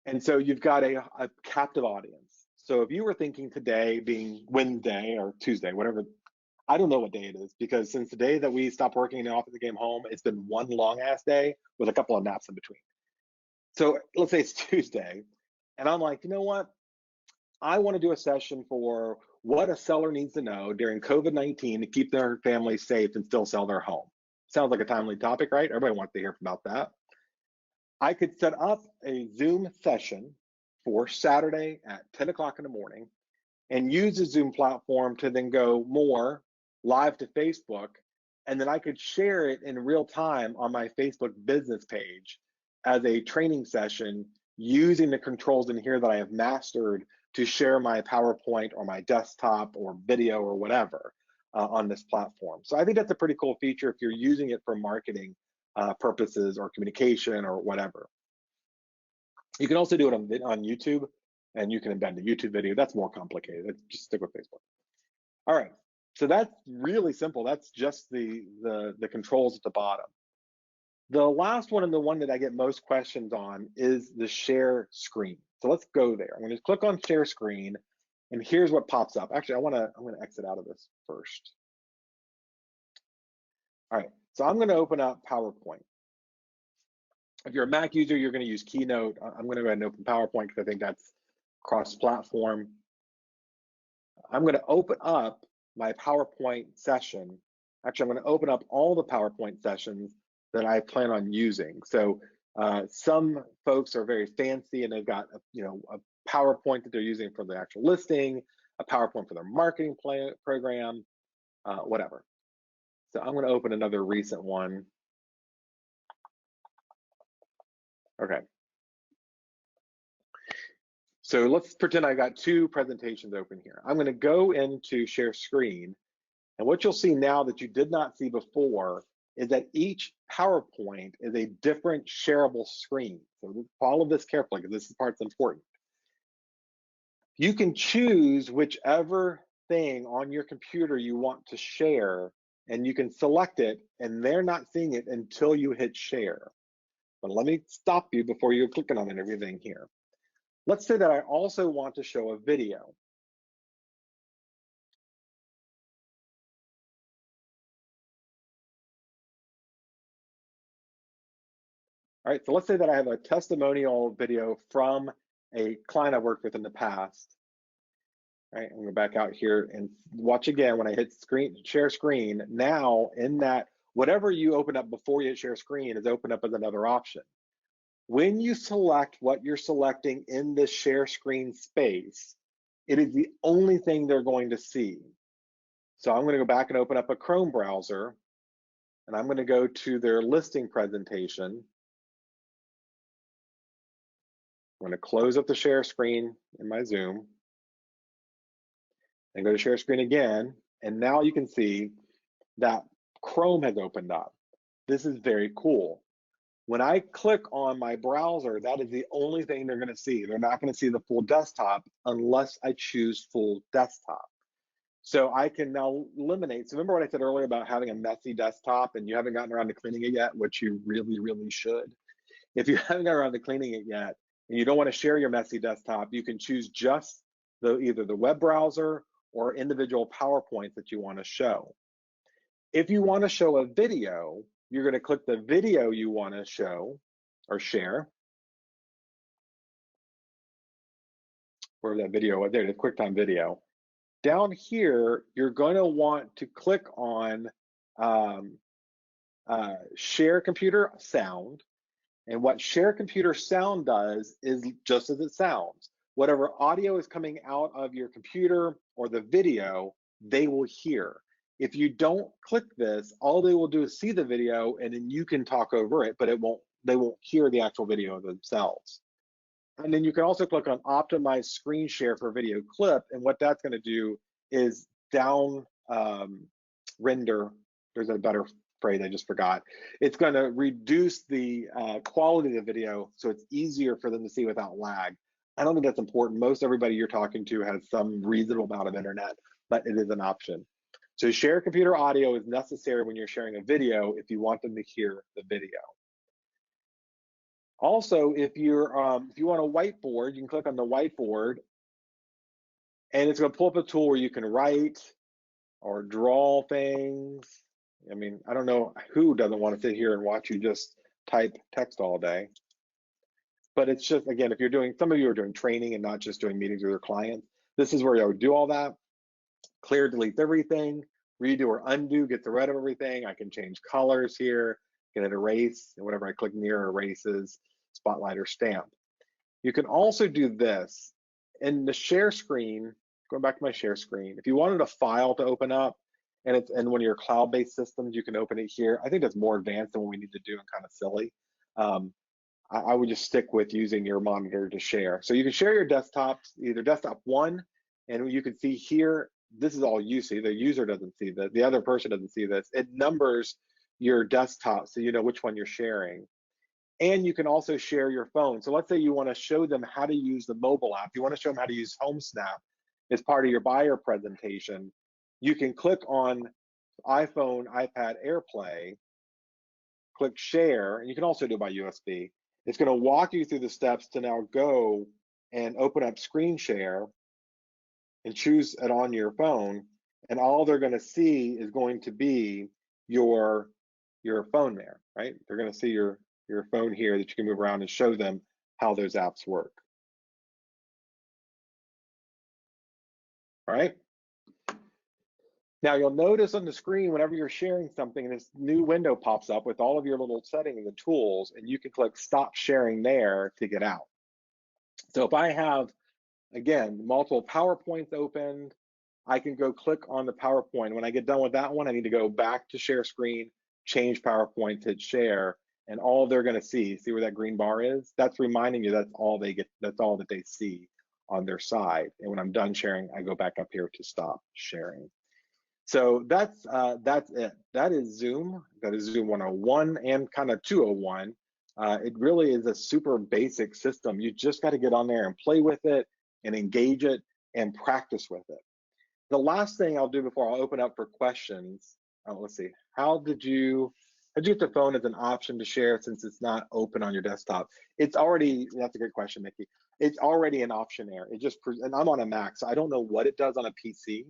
And so you've got a captive audience. So if you were thinking today being Wednesday or Tuesday, whatever, I don't know what day it is, because since the day that we stopped working in the office and came home, it's been one long ass day with a couple of naps in between. So let's say it's Tuesday, and I'm like, you know what? I want to do a session for what a seller needs to know during COVID-19 to keep their family safe and still sell their home. Sounds like a timely topic, right? Everybody wants to hear about that. I could set up a Zoom session for Saturday at 10 o'clock in the morning and use the Zoom platform to then go more live to Facebook, and then I could share it in real time on my Facebook business page as a training session using the controls in here that I have mastered to share my PowerPoint or my desktop or video or whatever on this platform. So I think that's a pretty cool feature if you're using it for marketing purposes or communication or whatever. You can also do it on YouTube, and you can embed the YouTube video. That's more complicated. Just stick with Facebook. All right, so that's really simple. That's just the controls at the bottom. The last one, and the one that I get most questions on, is the share screen. So let's go there. I'm going to click on share screen, and here's what pops up. Actually, I'm going to exit out of this first. All right, so I'm going to open up PowerPoint. If you're a Mac user, you're going to use Keynote. I'm going to go ahead and open PowerPoint because I think that's cross-platform. I'm going to open up my PowerPoint session. Actually, I'm going to open up all the PowerPoint sessions that I plan on using. So some folks are very fancy and they've got a PowerPoint that they're using for the actual listing, a PowerPoint for their marketing program, whatever. So I'm going to open another recent one. Okay. So let's pretend I got two presentations open here. I'm going to go into share screen, and what you'll see now that you did not see before is that each PowerPoint is a different shareable screen. So follow this carefully because this part's important. You can choose whichever thing on your computer you want to share, and you can select it, and they're not seeing it until you hit share. But let me stop you before you're clicking on everything here. Let's say that I also want to show a video. All right, so let's say that I have a testimonial video from a client I've worked with in the past. All right, I'm gonna back out here and watch again. When I hit share screen, now in that, whatever you open up before you hit share screen is open up as another option. When you select what you're selecting in the share screen space, it is the only thing they're going to see. So I'm gonna go back and open up a Chrome browser, and I'm gonna go to their listing presentation. I'm going to close up the share screen in my Zoom and go to share screen again. And now you can see that Chrome has opened up. This is very cool. When I click on my browser, that is the only thing they're going to see. They're not going to see the full desktop unless I choose full desktop. So I can now eliminate. So remember what I said earlier about having a messy desktop and you haven't gotten around to cleaning it yet, which you really, really should. If you haven't gotten around to cleaning it yet, and you don't want to share your messy desktop, you can choose just either the web browser or individual PowerPoints that you want to show. If you want to show a video, you're going to click the video you want to show or share. Where that video was, there, the QuickTime video. Down here, you're going to want to click on Share Computer Sound. And what Share Computer Sound does is just as it sounds. Whatever audio is coming out of your computer or the video, they will hear. If you don't click this, all they will do is see the video and then you can talk over it, but they won't hear the actual video themselves. And then you can also click on Optimize Screen Share for Video Clip, and what that's going to do is down render. There's a better phrase I just forgot. It's going to reduce the quality of the video so it's easier for them to see without lag. I don't think that's important. Most everybody you're talking to has some reasonable amount of internet, but it is an option. So share computer audio is necessary when you're sharing a video if you want them to hear the video. Also, if you want a whiteboard, you can click on the whiteboard, and it's going to pull up a tool where you can write or draw things. I mean, I don't know who doesn't want to sit here and watch you just type text all day. But it's just, again, if you're doing, some of you are doing training and not just doing meetings with your clients, this is where I would do all that. Clear, delete everything, redo or undo, get rid of everything. I can change colors here, get it erase, and whatever I click near erases, spotlight or stamp. You can also do this in the share screen. Going back to my share screen, if you wanted a file to open up and it's in one of your cloud-based systems, you can open it here. I think that's more advanced than what we need to do and kind of silly. I would just stick with using your monitor to share. So you can share your desktops, either desktop 1, and you can see here, this is all you see. The user doesn't see this. The other person doesn't see this. It numbers your desktop so you know which one you're sharing. And you can also share your phone. So let's say you want to show them how to use the mobile app. You want to show them how to use HomeSnap as part of your buyer presentation. You can click on iPhone, iPad, AirPlay, click share, and you can also do it by USB. It's going to walk you through the steps to now go and open up screen share and choose it on your phone. And all they're going to see is going to be your phone there, right? They're going to see your phone here that you can move around and show them how those apps work. All right. Now you'll notice on the screen, whenever you're sharing something, this new window pops up with all of your little settings and tools, and you can click stop sharing there to get out. So if I have, again, multiple PowerPoints opened, I can go click on the PowerPoint. When I get done with that one, I need to go back to share screen, change PowerPoint, hit share, and all they're going to see where that green bar is? That's reminding you that's all they get, that's all that they see on their side. And when I'm done sharing, I go back up here to stop sharing. So that's it. That is Zoom. That is Zoom 101 and kind of 201. It really is a super basic system. You just got to get on there and play with it and engage it and practice with it. The last thing I'll do before I'll open up for questions, let's see, how did you get the phone as an option to share since it's not open on your desktop? It's already, that's a good question, Nikki. It's already an option there. It just, and I'm on a Mac, so I don't know what it does on a PC.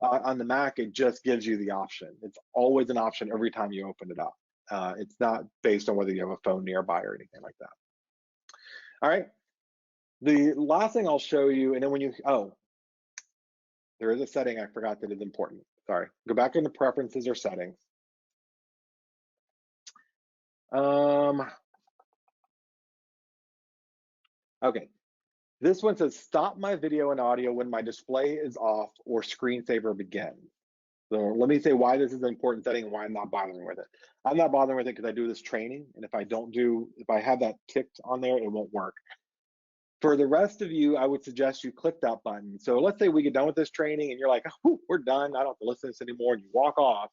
On the Mac, it just gives you the option. It's always an option every time you open it up. It's not based on whether you have a phone nearby or anything like that. All right. The last thing I'll show you, and then when you, there is a setting I forgot that is important. Sorry. Go back into preferences or settings. Okay. This one says stop my video and audio when my display is off or screensaver begins. So let me say why this is an important setting and why I'm not bothering with it. I'm not bothering with it because I do this training, and if I have that ticked on there, it won't work. For the rest of you, I would suggest you click that button. So let's say we get done with this training and you're like, oh, we're done, I don't have to listen to this anymore, and you walk off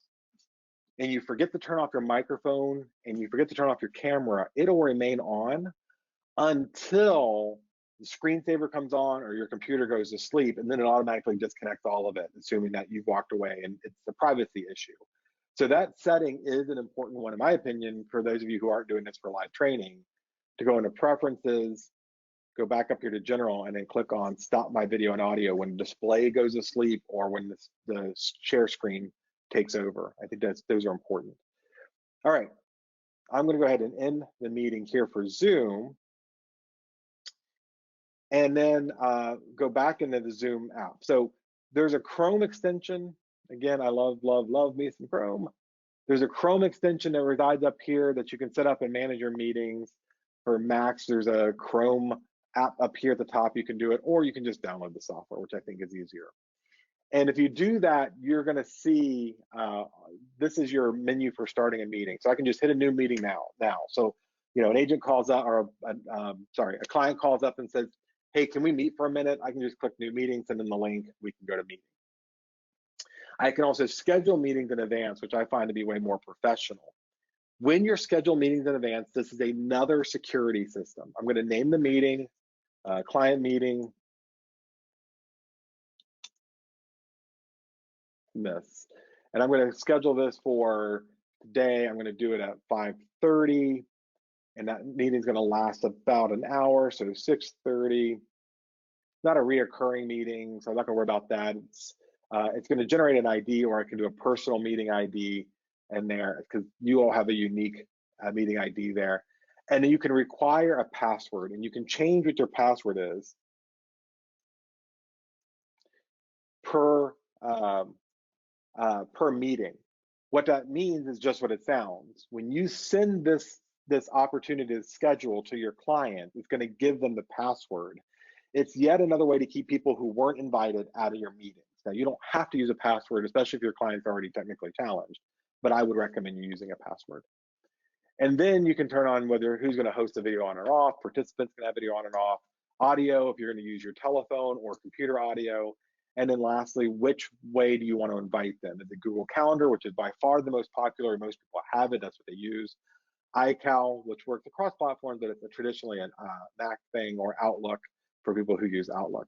and you forget to turn off your microphone and you forget to turn off your camera, it'll remain on until the screensaver comes on or your computer goes to sleep, and then it automatically disconnects all of it, assuming that you've walked away, and it's a privacy issue. So that setting is an important one, in my opinion, for those of you who aren't doing this for live training, to go into preferences, go back up here to general, and then click on stop my video and audio when display goes to sleep or when the share screen takes over. I think those are important. All right, I'm gonna go ahead and end the meeting here for Zoom, and then go back into the Zoom app. So there's a Chrome extension. Again, I love me some Chrome. There's a Chrome extension that resides up here that you can set up and manage your meetings. For Macs, there's a Chrome app up here at the top. You can do it, or you can just download the software, which I think is easier. And if you do that, you're gonna see, this is your menu for starting a meeting. So I can just hit a new meeting now. So, you know, an agent calls up, or a client calls up and says, hey, can we meet for a minute? I can just click new meeting, send them the link, we can go to meeting. I can also schedule meetings in advance, which I find to be way more professional. When you're scheduling meetings in advance, this is another security system. I'm gonna name the meeting, client meeting, this. And I'm gonna schedule this for today. I'm gonna do it at 5:30, and that meeting's gonna last about an hour, so 6:30. Not a reoccurring meeting, so I'm not gonna worry about that. It's gonna generate an ID, or I can do a personal meeting ID in there, because you all have a unique meeting ID there. And then you can require a password, and you can change what your password is per meeting. What that means is just what it sounds. When you send this opportunity to schedule to your client, it's going to give them the password. It's yet another way to keep people who weren't invited out of your meetings. Now, you don't have to use a password, especially if your client's already technically challenged, but I would recommend you using a password. And then you can turn on whether who's going to host the video on or off, participants can have video on and off, audio if you're going to use your telephone or computer audio. And then lastly, which way do you want to invite them? Is it Google Calendar, which is by far the most popular, most people have it, that's what they use. iCal, which works across platforms, but it's traditionally a Mac thing, or Outlook for people who use Outlook.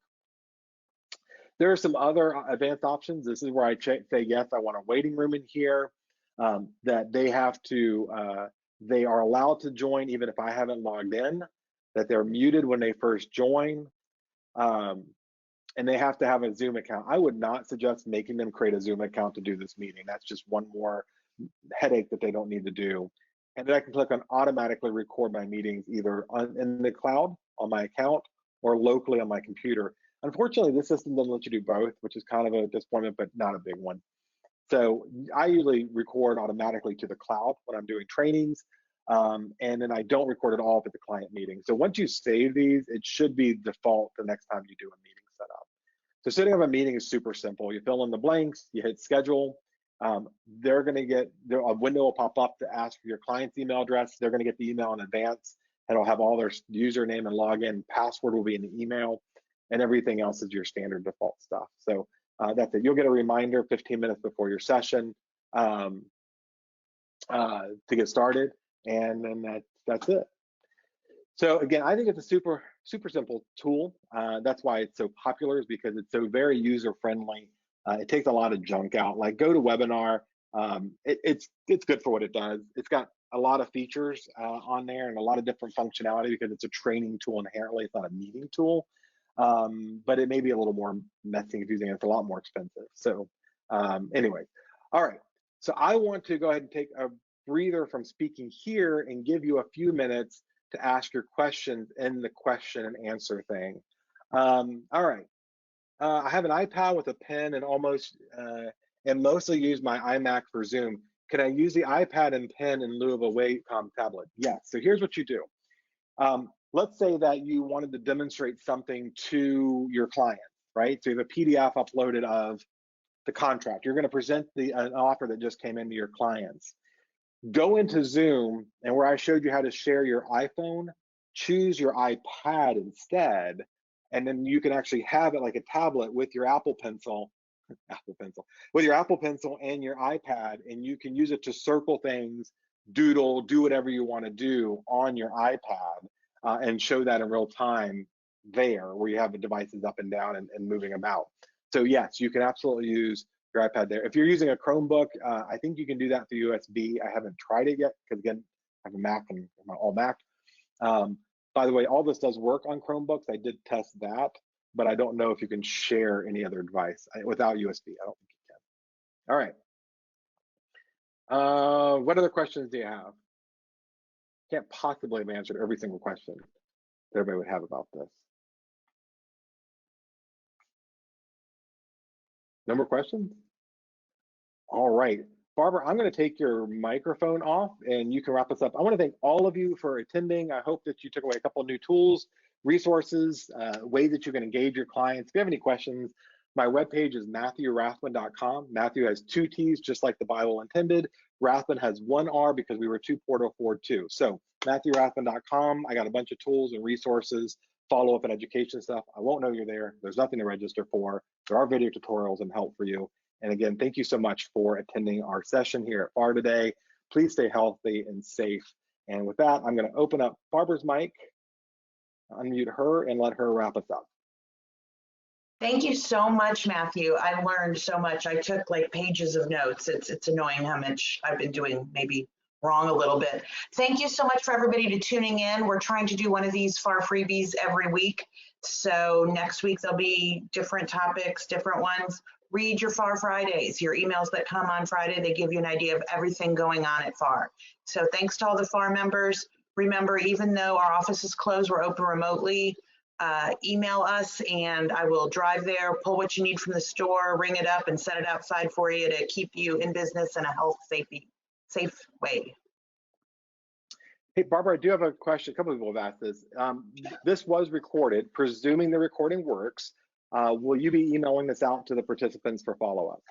There are some other advanced options. This is where I say, yes, I want a waiting room in here, that they have to, they are allowed to join even if I haven't logged in, that they're muted when they first join, and they have to have a Zoom account. I would not suggest making them create a Zoom account to do this meeting. That's just one more headache that they don't need to do. And then I can click on automatically record my meetings either in the cloud on my account or locally on my computer. Unfortunately, this system doesn't let you do both, which is kind of a disappointment, but not a big one. So I usually record automatically to the cloud when I'm doing trainings, and then I don't record at all at the client meeting. So once you save these, it should be default the next time you do a meeting setup. So setting up a meeting is super simple. You fill in the blanks, you hit schedule. They're going to get, a window will pop up to ask for your client's email address. They're going to get the email in advance, and it'll have all their username and login. Password will be in the email, and everything else is your standard default stuff. So that's it. You'll get a reminder 15 minutes before your session to get started, and then that's it. So again, I think it's a super simple tool. That's why it's so popular, is because it's so very user friendly. It takes a lot of junk out. Like GoToWebinar, it's good for what it does. It's got a lot of features on there and a lot of different functionality because it's a training tool inherently. It's not a meeting tool, but it may be a little more messy and confusing. It's a lot more expensive. So anyway, all right. So I want to go ahead and take a breather from speaking here and give you a few minutes to ask your questions in the question and answer thing. All right. I have an iPad with a pen and mostly use my iMac for Zoom. Can I use the iPad and pen in lieu of a WACOM tablet? Yes. So here's what you do. Let's say that you wanted to demonstrate something to your client, right? So you have a PDF uploaded of the contract. You're going to present an offer that just came into your clients. Go into Zoom, and where I showed you how to share your iPhone, choose your iPad instead, and then you can actually have it like a tablet with your Apple Pencil, with your Apple Pencil and your iPad, and you can use it to circle things, doodle, do whatever you want to do on your iPad, and show that in real time there, where you have the devices up and down and moving about. So yes, you can absolutely use your iPad there. If you're using a Chromebook, I think you can do that through USB. I haven't tried it yet because again, I have a Mac and I'm all Mac. By the way, all this does work on Chromebooks. I did test that, but I don't know if you can share any other device without USB. I don't think you can. All right. What other questions do you have? Can't possibly have answered every single question that everybody would have about this. No more questions? All right. Barbara, I'm going to take your microphone off and you can wrap us up. I want to thank all of you for attending. I hope that you took away a couple of new tools, resources, ways that you can engage your clients. If you have any questions, my webpage is MatthewRathbun.com. Matthew has 2 T's, just like the Bible intended. Rathbun has 1 R because we were 2 Portal 4-2. So MatthewRathbun.com. I got a bunch of tools and resources, follow-up and education stuff. I won't know you're there. There's nothing to register for. There are video tutorials and help for you. And again, thank you so much for attending our session here at FAAR today. Please stay healthy and safe. And with that, I'm going to open up Barbara's mic, unmute her, and let her wrap us up.
Thank you so much, Matthew. I learned so much. I took like pages of notes. It's annoying how much I've been doing maybe wrong a little bit. Thank you so much for everybody to tuning in. We're trying to do one of these FAAR freebies every week. So next week there'll be different topics, different ones. Read your FAAR Fridays, your emails that come on Friday. They give you an idea of everything going on at FAAR. So thanks to all the FAAR members. Remember, even though our office is closed, we're open remotely. Email us and I will drive there, pull what you need from the store, ring it up and set it outside for you to keep you in business in a safe way.
Hey, Barbara, I do have a question. A couple of people have asked this. This was recorded, presuming the recording works. Will you be emailing this out to the participants for follow-up?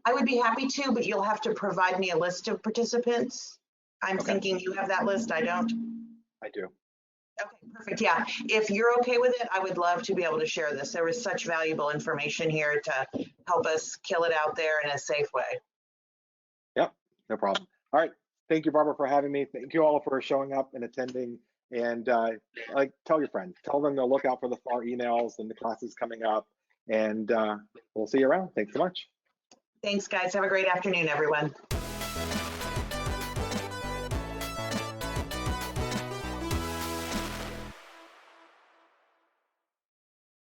I would be happy to, but you'll have to provide me a list of participants. I'm thinking you have that list. I don't.
I do.
Okay, perfect. Yeah, if you're okay with it, I would love to be able to share this. There was such valuable information here to help us kill it out there in a safe way.
Yep, no problem. All right. Thank you, Barbara, for having me. Thank you all for showing up and attending. And like, tell your friends, tell them to look out for the FAAR emails and the classes coming up. And we'll see you around. Thanks so much.
Thanks, guys. Have a great afternoon, everyone.